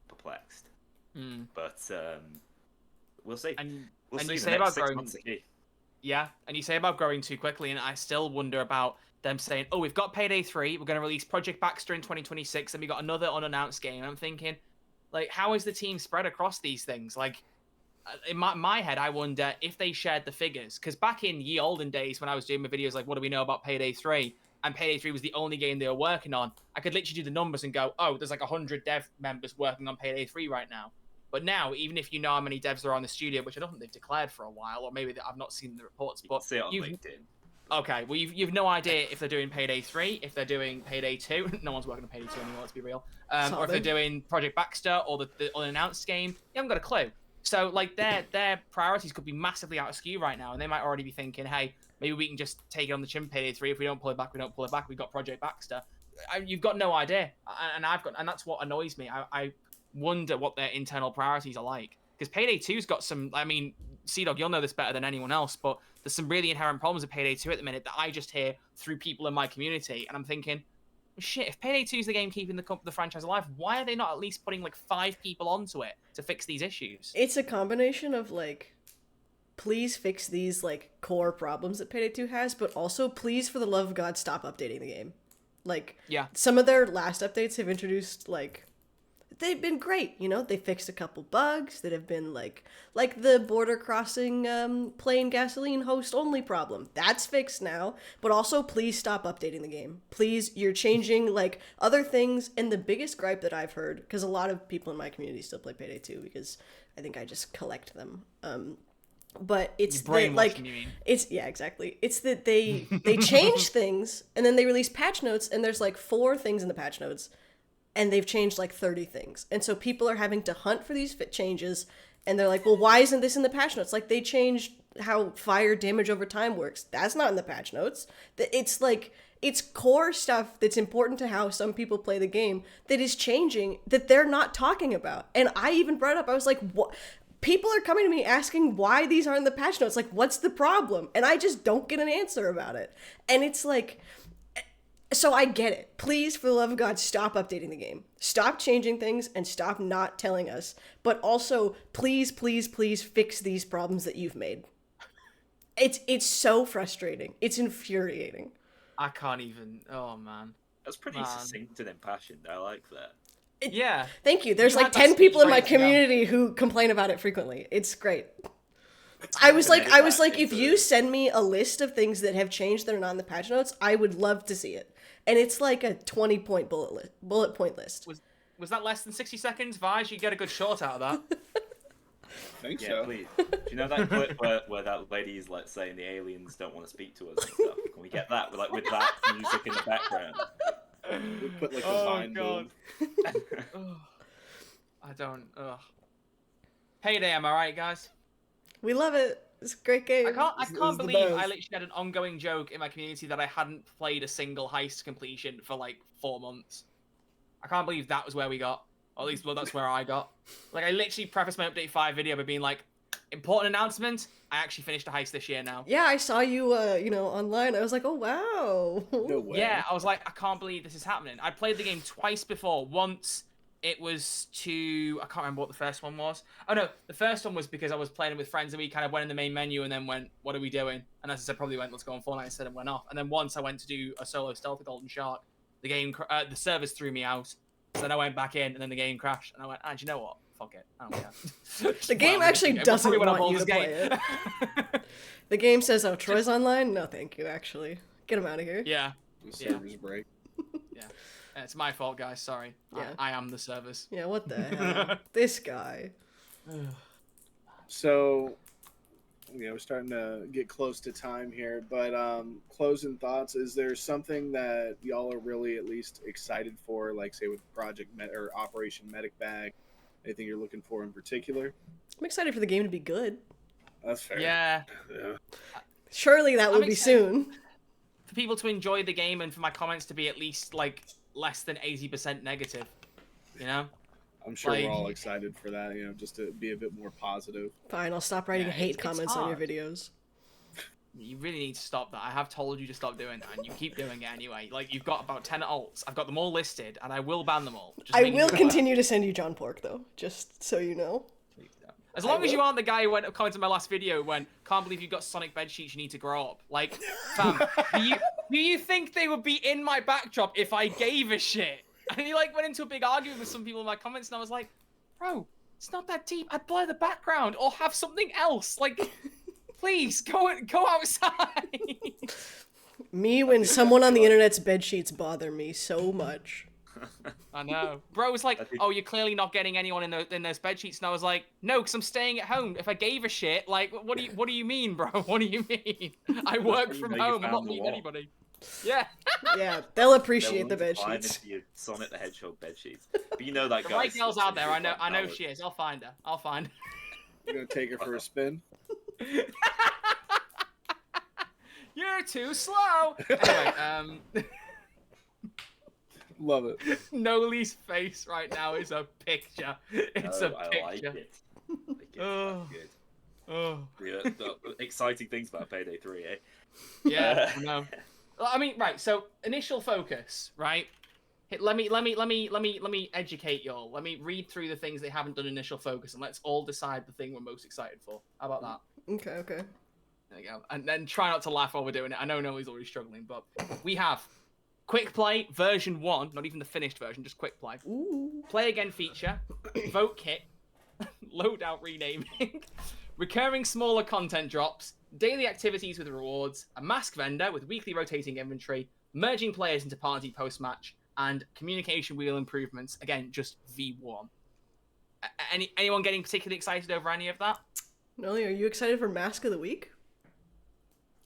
perplexed. But we'll see. We'll see. You The say next about 6 growing, months are key. yeah, and you say about growing too quickly, and I still wonder about them saying, "Oh, we've got Payday 3, we're going to release Project Baxter in 2026, and we got another unannounced game." And I'm thinking, like, how is the team spread across these things? Like, in my head, I wonder if they shared the figures, because back in ye olden days when I was doing my videos, like, what do we know about Payday 3? And Payday 3 was the only game they were working on. I could literally do the numbers and go, "Oh, there's like 100 dev members working on Payday 3 right now." But now, even if you know how many devs are on the studio, which I don't think they've declared for a while, or maybe I've not seen the reports, but See it on LinkedIn. Okay, well, you've no idea if they're doing Payday 3, if they're doing Payday 2. No one's working on Payday 2 anymore, let's be real. Or if they're doing Project Baxter or the unannounced game. You haven't got a clue. So, like, their priorities could be massively out of skew right now, and they might already be thinking, hey, maybe we can just take it on the chin Payday 3. If we don't pull it back, we don't pull it back. We've got Project Baxter. You've got no idea. And that's what annoys me. I wonder what their internal priorities are like. Because Payday 2's got some, I mean, Sea-Dog, you'll know this better than anyone else, but there's some really inherent problems with Payday 2 at the minute that I just hear through people in my community, and I'm thinking, shit, if Payday 2 is the game keeping the franchise alive, why are they not at least putting like 5 people onto it to fix these issues? It's a combination of like, please fix these like core problems that Payday 2 has, but also please, for the love of God, stop updating the game. Like, yeah, some of their last updates have introduced like, they've been great, you know. They fixed a couple bugs that have been like the border crossing plain gasoline host only problem. That's fixed now. But also, please stop updating the game. Please, you're changing like other things. And the biggest gripe that I've heard, because a lot of people in my community still play Payday 2 because I think I just collect them. But it's that, like, it's, yeah, exactly. It's that they change things and then they release patch notes, and there's like 4 things in the patch notes, and they've changed like 30 things. And so people are having to hunt for these changes, and they're like, well, why isn't this in the patch notes? Like, they changed how fire damage over time works. That's not in the patch notes. It's like, it's core stuff that's important to how some people play the game that is changing that they're not talking about. And I even brought it up. I was like, what? People are coming to me asking why these aren't in the patch notes. Like, what's the problem? And I just don't get an answer about it. And it's like, so I get it. Please, for the love of God, stop updating the game. Stop changing things and stop not telling us. But also, please, please, please fix these problems that you've made. It's so frustrating. It's infuriating. I can't even. Oh, man. That's pretty succinct and impassioned. I like that. Yeah. Thank you. There's like 10 people in my community who complain about it frequently. It's great. I was like, if you send me a list of things that have changed that are not in the patch notes, I would love to see it. And it's like a 20-point bullet point list. Was that less than 60 seconds, Vaj? You get a good short out of that. I think yeah, so. Please. Do you know that clip where that lady's like saying the aliens don't want to speak to us and stuff? Can we get that with that music in the background? We put like a vine boom. I don't. Ugh. Payday, am I right, guys? We love it. It's a great game. I can't believe I literally had an ongoing joke in my community that I hadn't played a single heist completion for like 4 months. I can't believe that was where we got. Or at least, well, that's where I got. Like, I literally prefaced my Update 5 video by being like, important announcement, I actually finished a heist this year now. Yeah, I saw you, online. I was like, oh, wow. No way. Yeah, I was like, I can't believe this is happening. I played the game twice before. Once, it was I can't remember what the first one was. Oh, no, the first one was because I was playing with friends, and we kind of went in the main menu and then went, what are we doing? And as I said, probably went, let's go on Fortnite instead, and went off. And then once I went to do a solo stealth with Golden Shark, the servers threw me out. So then I went back in, and then the game crashed, and I went, do you know what? Fuck it. I don't care. The game actually doesn't want you to play it. The game says, oh, Troy's online? No, thank you, actually. Get him out of here. Yeah. The servers break. Yeah. It's my fault, guys. Sorry. Yeah. I am the service. Yeah, what the hell? This guy. So, we're starting to get close to time here, but closing thoughts, is there something that y'all are really at least excited for, like say with Project or Operation Medic Bag? Anything you're looking for in particular? I'm excited for the game to be good. That's fair. Yeah. Yeah. Surely that will be soon. people to enjoy the game and for my comments to be at least like less than 80% negative. You know. I'm sure we're all excited for that. You know, just to be a bit more positive. Fine, I'll stop writing hate comments on your videos. You really need to stop that. I have told you to stop doing that, and you keep doing it anyway. Like, you've got about 10 alts. I've got them all listed, and I will ban them all. I will continue to send you John Pork, though, just so you know. As long as you aren't the guy who commented my last video when, can't believe you've got Sonic bed sheets, you need to grow up. Like, fam, do you think they would be in my backdrop if I gave a shit? And he, like, went into a big argument with some people in my comments, and I was like, bro, it's not that deep. I'd blur the background or have something else. Like... Please, go outside. Me when someone on the internet's bedsheets bother me so much. I know. Bro was like, oh, you're clearly not getting anyone in those bedsheets. And I was like, no, because I'm staying at home. If I gave a shit, like, what do you mean, bro? What do you mean? I work from home. I'm not meeting anybody. Yeah. Yeah, they'll appreciate the bedsheets. Your Sonic the Hedgehog bedsheets. But you know that guy. The right girl's out there. I know she is. I'll find her. You're going to take her for a spin? You're too slow. Anyway, love it. Noli's face right now is a picture. It's a picture. I like it. Good. Oh. Yeah, exciting things about Payday 3, eh? Yeah, no. I mean, right. So initial focus, right? Let me educate y'all. Let me read through the things they haven't done initial focus, and let's all decide the thing we're most excited for. How about that? Okay. There you go. And then try not to laugh while we're doing it. I know Noe's already struggling, but we have Quick Play version 1, not even the finished version, just Quick Play. Ooh. Play Again feature, Vote Kit, Loadout renaming, recurring smaller content drops, daily activities with rewards, a mask vendor with weekly rotating inventory, merging players into party post-match, and communication wheel improvements. Again, just V1. Anyone getting particularly excited over any of that? Noli, are you excited for Mask of the Week?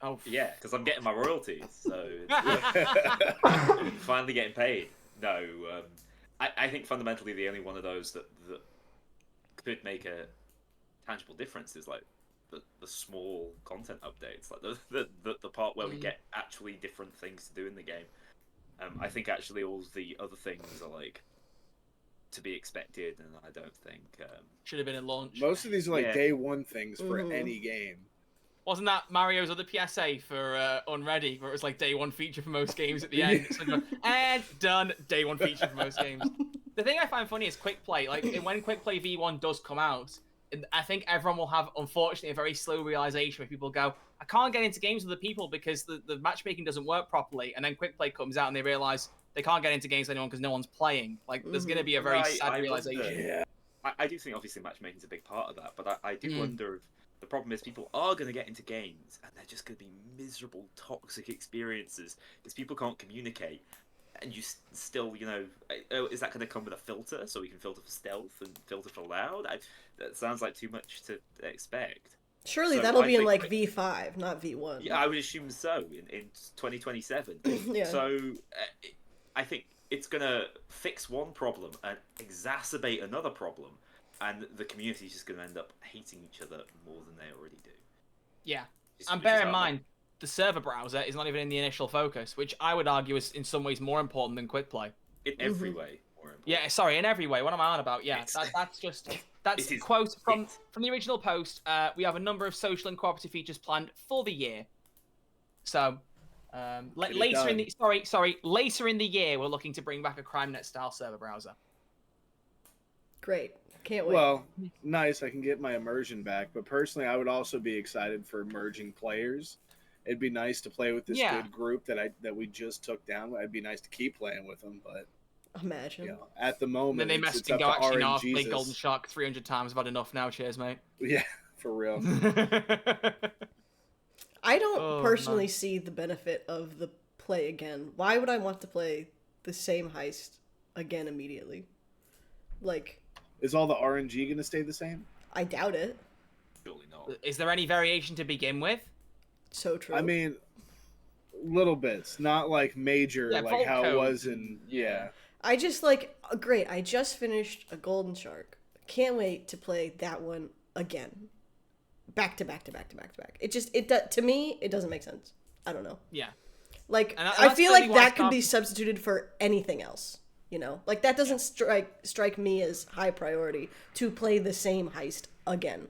Oh yeah, because I'm getting my royalties, so finally getting paid. No, I think fundamentally the only one of those that could make a tangible difference is like the small content updates, like the part where we get actually different things to do in the game. I think actually all the other things are like to be expected, and I don't think should have been in launch. Most of these are like day one things for any game. Wasn't that Mario's other PSA for Unready, where it was like day one feature for most games at the end? It's like, and done, day one feature for most games. The thing I find funny is Quick Play. Like, when Quick Play V1 does come out, I think everyone will have, unfortunately, a very slow realization where people go, I can't get into games with the people because the matchmaking doesn't work properly. And then Quick Play comes out and they realize they can't get into games with anyone because no one's playing. Like, there's going to be a very sad realization. Yeah. I do think, obviously, matchmaking's a big part of that, but I do wonder if the problem is people are going to get into games and they're just going to be miserable, toxic experiences because people can't communicate. And you still, you know, is that going to come with a filter so we can filter for stealth and filter for loud? That sounds like too much to expect. Surely that'll be in like V5, not V1. Yeah, I would assume so in 2027. Yeah. So I think it's going to fix one problem and exacerbate another problem. And the community is just going to end up hating each other more than they already do. Yeah. And bear in mind, the server browser is not even in the initial focus, which I would argue is in some ways more important than Quick Play. In every way more important. Yeah, sorry, in every way. What am I on about? Yeah, that's a quote from the original post. We have a number of social and cooperative features planned for the year. So, later in the year, we're looking to bring back a CrimeNet style server browser. Great. Can't wait. Well, nice. I can get my immersion back. But personally, I would also be excited for merging players. It'd be nice to play with this good group that we just took down. It'd be nice to keep playing with them, but imagine. You know, at the moment, then they messed and go, actually, no, I've played Golden Shark 300 times. I've had enough now. Cheers, mate. Yeah, for real. I don't personally see the benefit of the play again. Why would I want to play the same heist again immediately? Like, is all the RNG going to stay the same? I doubt it. Surely not. Is there any variation to begin with? So true. I mean, little bits, not like major, like how it was in. Yeah. I just like great. I just finished a Golden Shark. Can't wait to play that one again, back to back to back to back to back. To me, it doesn't make sense. I don't know. Yeah. Like, And I that's feel clearly like why that could be Starbreeze- substituted for anything else. You know, like that doesn't strike me as high priority to play the same heist again.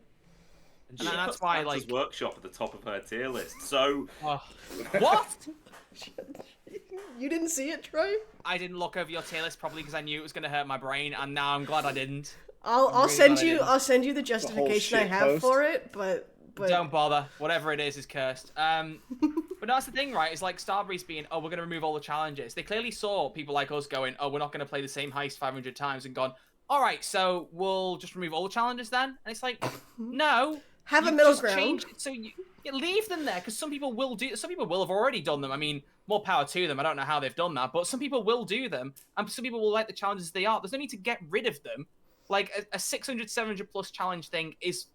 And And she that's puts why, Santa's like- Workshop at the top of her tier list. So Oh. What? You didn't see it, Troy? I didn't look over your tier list probably because I knew it was going to hurt my brain, and now I'm glad I didn't. I'll really send glad I you didn't. I'll send you the justification I shit have post. for it, but Don't bother. Whatever it is cursed. But that's the thing, right? It's like Starbreeze being, oh, we're going to remove all the challenges. They clearly saw people like us going, oh, we're not going to play the same heist 500 times, and gone, all right, so we'll just remove all the challenges then? And it's like, no. have a you middle just ground. change it so you leave them there, because some people will have already done them. I mean, more power to them. I don't know how they've done that, but some people will do them, and some people will like the challenges they are. There's no need to get rid of them. Like, a 600, 700 plus challenge thing is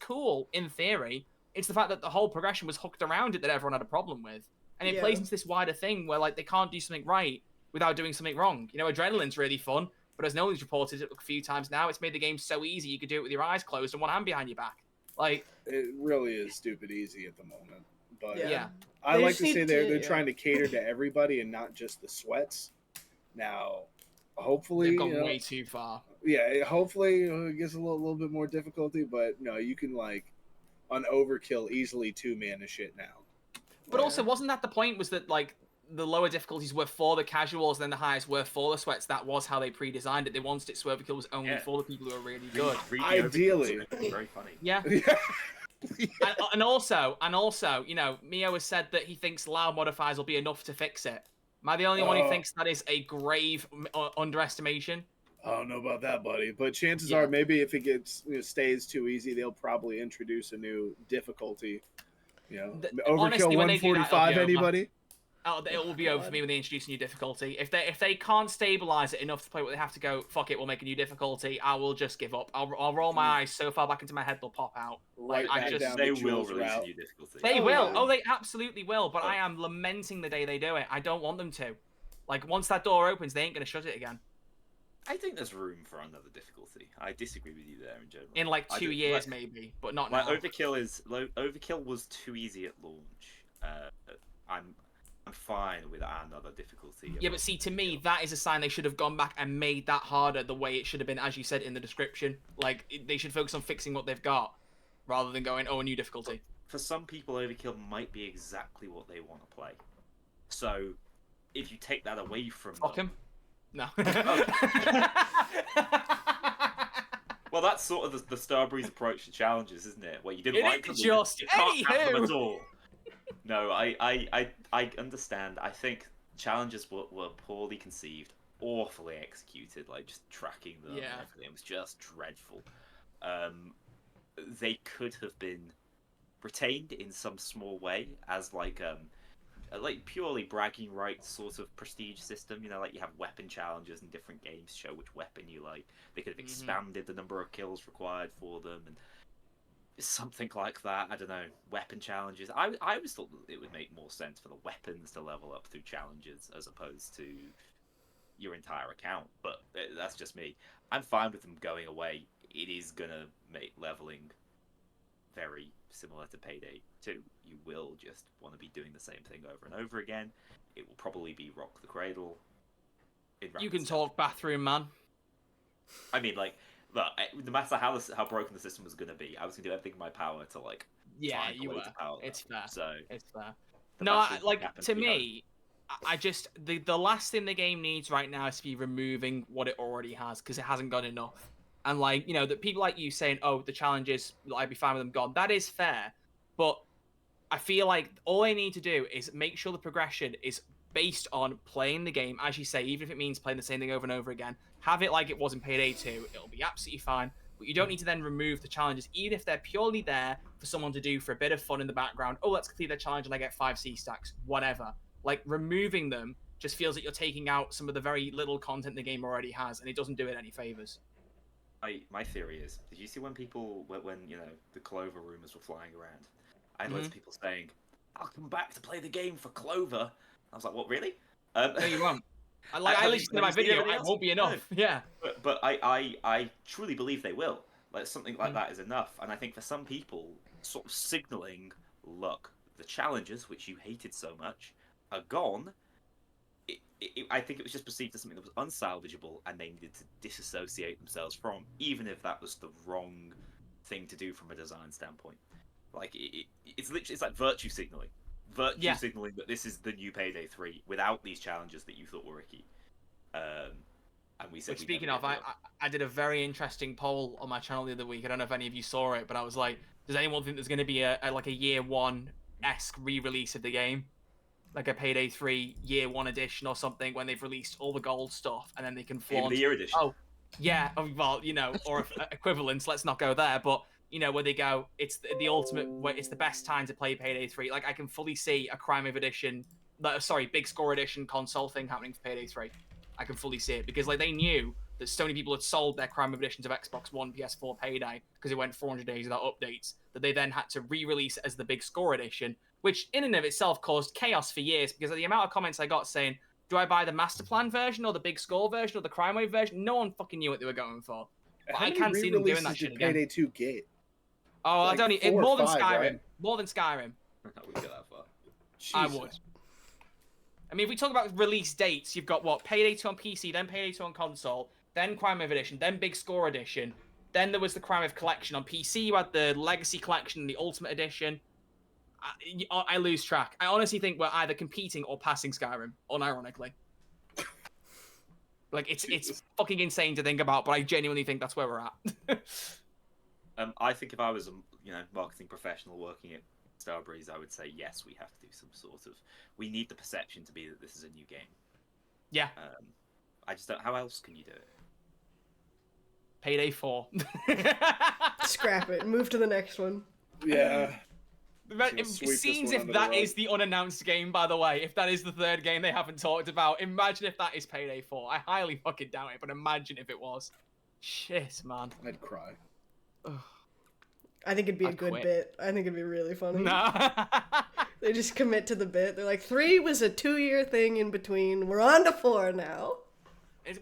cool in theory. It's the fact that the whole progression was hooked around it that everyone had a problem with. And it plays into this wider thing where, like, they can't do something right without doing something wrong. You know, Adrenaline's really fun, but as Nolan's reported a few times now, it's made the game so easy you could do it with your eyes closed and one hand behind your back. Like, It really is stupid easy at the moment. But yeah. I They like just to say need they're to- trying to cater to everybody and not just the sweats. Now, hopefully, They've gone way too far. yeah, hopefully it gets a little bit more difficulty. But no, you can like on overkill easily 2-man shit now. But also, wasn't that the point? Was that, like, the lower difficulties were for the casuals, and then the highest were for the sweats? That was how they pre-designed it. They wanted it so overkill was only for the people who are really good. Ideally. very funny. Yeah. and also, you know, Mio has said that he thinks loud modifiers will be enough to fix it. Am I the only one who thinks that is a grave underestimation? I don't know about that, buddy. But chances Yeah. are, maybe if it gets stays too easy, they'll probably introduce a new difficulty. You know, overkill honestly, when they do that, 145. it'll be over. Anybody? Oh, it will be over for me when they introduce a new difficulty. If they can't stabilize it enough to play what they have to go, fuck it, we'll make a new difficulty. I will just give up. I'll roll my eyes so far back into my head they'll pop out. Right I back just- down They the will Jules release route. a new difficulty. They Oh, will. yeah. Oh, they absolutely will. But I am lamenting the day they do it. I don't want them to. Like, once that door opens, they ain't gonna shut it again. I think there's room for another difficulty. I disagree with you there in general. In like I 2 do- years, like- maybe, but not Like now. overkill was too easy at launch. I'm fine with another difficulty. Yeah, but see, to me, that is a sign they should have gone back and made that harder the way it should have been, as you said in the description. Like, they should focus on fixing what they've got, rather than going, oh, a new difficulty. For some people, overkill might be exactly what they want to play. So, if you take that away from Fuck them, him. No. well, that's sort of the Starbreeze approach to challenges, isn't it? Where you didn't It like is them, just- you can't have them anywho. at all. No, I understand. I think challenges were poorly conceived, awfully executed, like just tracking them and Yeah. everything. It was just dreadful. They could have been retained in some small way as like purely bragging rights sort of prestige system. You know, like you have weapon challenges in different games, show which weapon you like. They could have expanded the number of kills required for them and something like that. I don't know, weapon challenges. I always thought that it would make more sense for the weapons to level up through challenges as opposed to your entire account, but that's just me. I'm fine with them going away. It is gonna make leveling very similar to Payday 2. You will just want to be doing the same thing over and over again. It will probably be rock the cradle. You can talk, bathroom man. I mean, like, look, no matter how broken the system was going to be, I was going to do everything in my power to, like, Yeah, find a you way were. to power It's that. fair. So, It's fair. the No, bathroom like, happens to be me, I just, the last thing the game needs right now is to be removing what it already has, because it hasn't got enough. And, like, you know, that people like you saying, oh, the challenges, I'd be fine with them gone. That is fair. But I feel like all they need to do is make sure the progression is based on playing the game, as you say, even if it means playing the same thing over and over again. Have it like it was in Payday 2. It'll be absolutely fine. But you don't need to then remove the challenges, even if they're purely there for someone to do for a bit of fun in the background. Oh, let's complete that challenge and I get 5 C stacks. Whatever. Like, removing them just feels like you're taking out some of the very little content the game already has, and it doesn't do it any favors. My theory is, did you see when you know, the Clover rumors were flying around? I had loads of people saying, I'll come back to play the game for Clover. I was like, what, really? No, you won't. I have you listened to my seen the video, video? it won't be enough. No. Yeah. But I truly believe they will. Like, something like that is enough. And I think for some people, sort of signaling, look, the challenges, which you hated so much, are gone, I think it was just perceived as something that was unsalvageable, and they needed to disassociate themselves from, even if that was the wrong thing to do from a design standpoint. Like it's literally, it's like virtue signaling, signaling that this is the new Payday 3 without these challenges that you thought were icky. And we said. Speaking of, I did a very interesting poll on my channel the other week. I don't know if any of you saw it, but I was like, does anyone think there's going to be a year one-esque re-release of the game? Like a Payday 3 year one edition or something, when they've released all the gold stuff and then they can flaunt. The year edition. Oh, yeah. Well, or equivalents. Let's not go there. But, where they go, it's the ultimate, it's the best time to play Payday 3. Like, I can fully see a Crime Wave edition, Big Score edition console thing happening for Payday 3. I can fully see it because, like, they knew that so many people had sold their Crime Wave editions of Xbox One, PS4 Payday because it went 400 days without updates, that they then had to re-release it as the Big Score edition, which in and of itself caused chaos for years because of the amount of comments I got saying, do I buy the Master Plan version or the Big Score version or the Crime Wave version? No one fucking knew what they were going for. But I can't see them doing that shit again. Payday 2 get? Oh, like I don't need more than Skyrim. Right? More than Skyrim. I wouldn't go that far. Jesus. I would. I mean, if we talk about release dates, you've got what? Payday 2 on PC, then Payday 2 on console, then Crime Wave Edition, then Big Score Edition. Then there was the Crime Wave Collection on PC. You had the Legacy Collection and the Ultimate Edition. I lose track. I honestly think we're either competing or passing Skyrim, unironically. Like, it's fucking insane to think about, but I genuinely think that's where we're at. I think if I was a marketing professional working at Starbreeze, I would say yes, we have to do some sort of. We need the perception to be that this is a new game. Yeah. I just don't. How else can you do it? Payday 4. Scrap it. Move to the next one. Yeah. It seems if that is the unannounced game, by the way, if that is the third game they haven't talked about, imagine if that is Payday 4. I highly fucking doubt it, but imagine if it was. Shit, man. I'd cry. I think it'd be a good bit. I think it'd be really funny. Nah. They just commit to the bit. They're like, 3 was a 2-year thing in between. We're on to 4 now.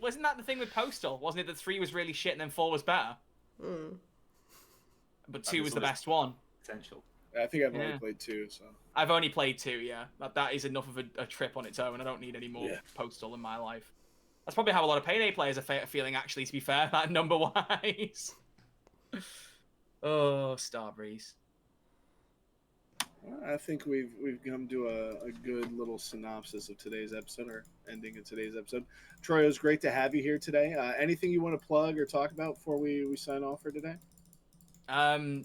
Wasn't that the thing with Postal? Wasn't it that 3 was really shit and then 4 was better? Mm. But 2 was the best one. Potential. I think I've only played 2, so. I've only played 2, yeah. That is enough of a trip on its own. I don't need any more Postal in my life. That's probably how a lot of Payday players are feeling, actually, to be fair, that number-wise. Oh, Starbreeze. I think we've come to a good little synopsis of today's episode, or ending of today's episode. Troy, it was great to have you here today. Anything you want to plug or talk about before we sign off for today?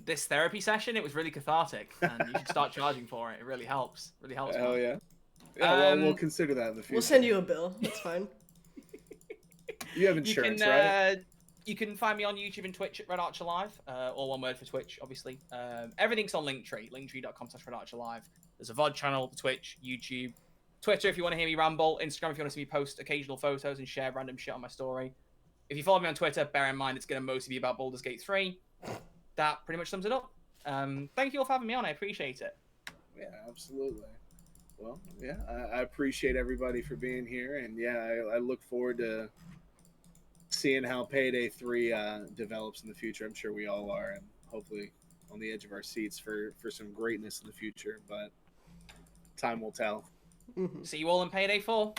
This therapy session, it was really cathartic, and you should start charging for it. It really helps. Really helps. Hell yeah. Yeah, well, we'll consider that in the future. We'll send you a bill. That's fine. You have insurance, right? You can find me on YouTube and Twitch at Red Archer Live. All one word for Twitch, obviously. Everything's on Linktree, linktree.com/RedArcherLive. There's a VOD channel, Twitch, YouTube, Twitter if you want to hear me ramble, Instagram if you want to see me post occasional photos and share random shit on my story. If you follow me on Twitter, bear in mind it's going to mostly be about Baldur's Gate 3. That pretty much sums it up. Thank you all for having me on. I appreciate it. Yeah, absolutely. Well, yeah, I appreciate everybody for being here, and yeah, I look forward to seeing how Payday 3 develops in the future. I'm sure we all are, and hopefully on the edge of our seats for some greatness in the future, but time will tell. Mm-hmm. See you all in Payday 4.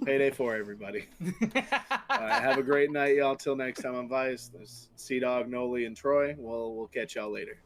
Payday 4, everybody. All right, have a great night, y'all. Till next time on Vice. There's Sea Dog, Noli, and Troy. We'll catch y'all later.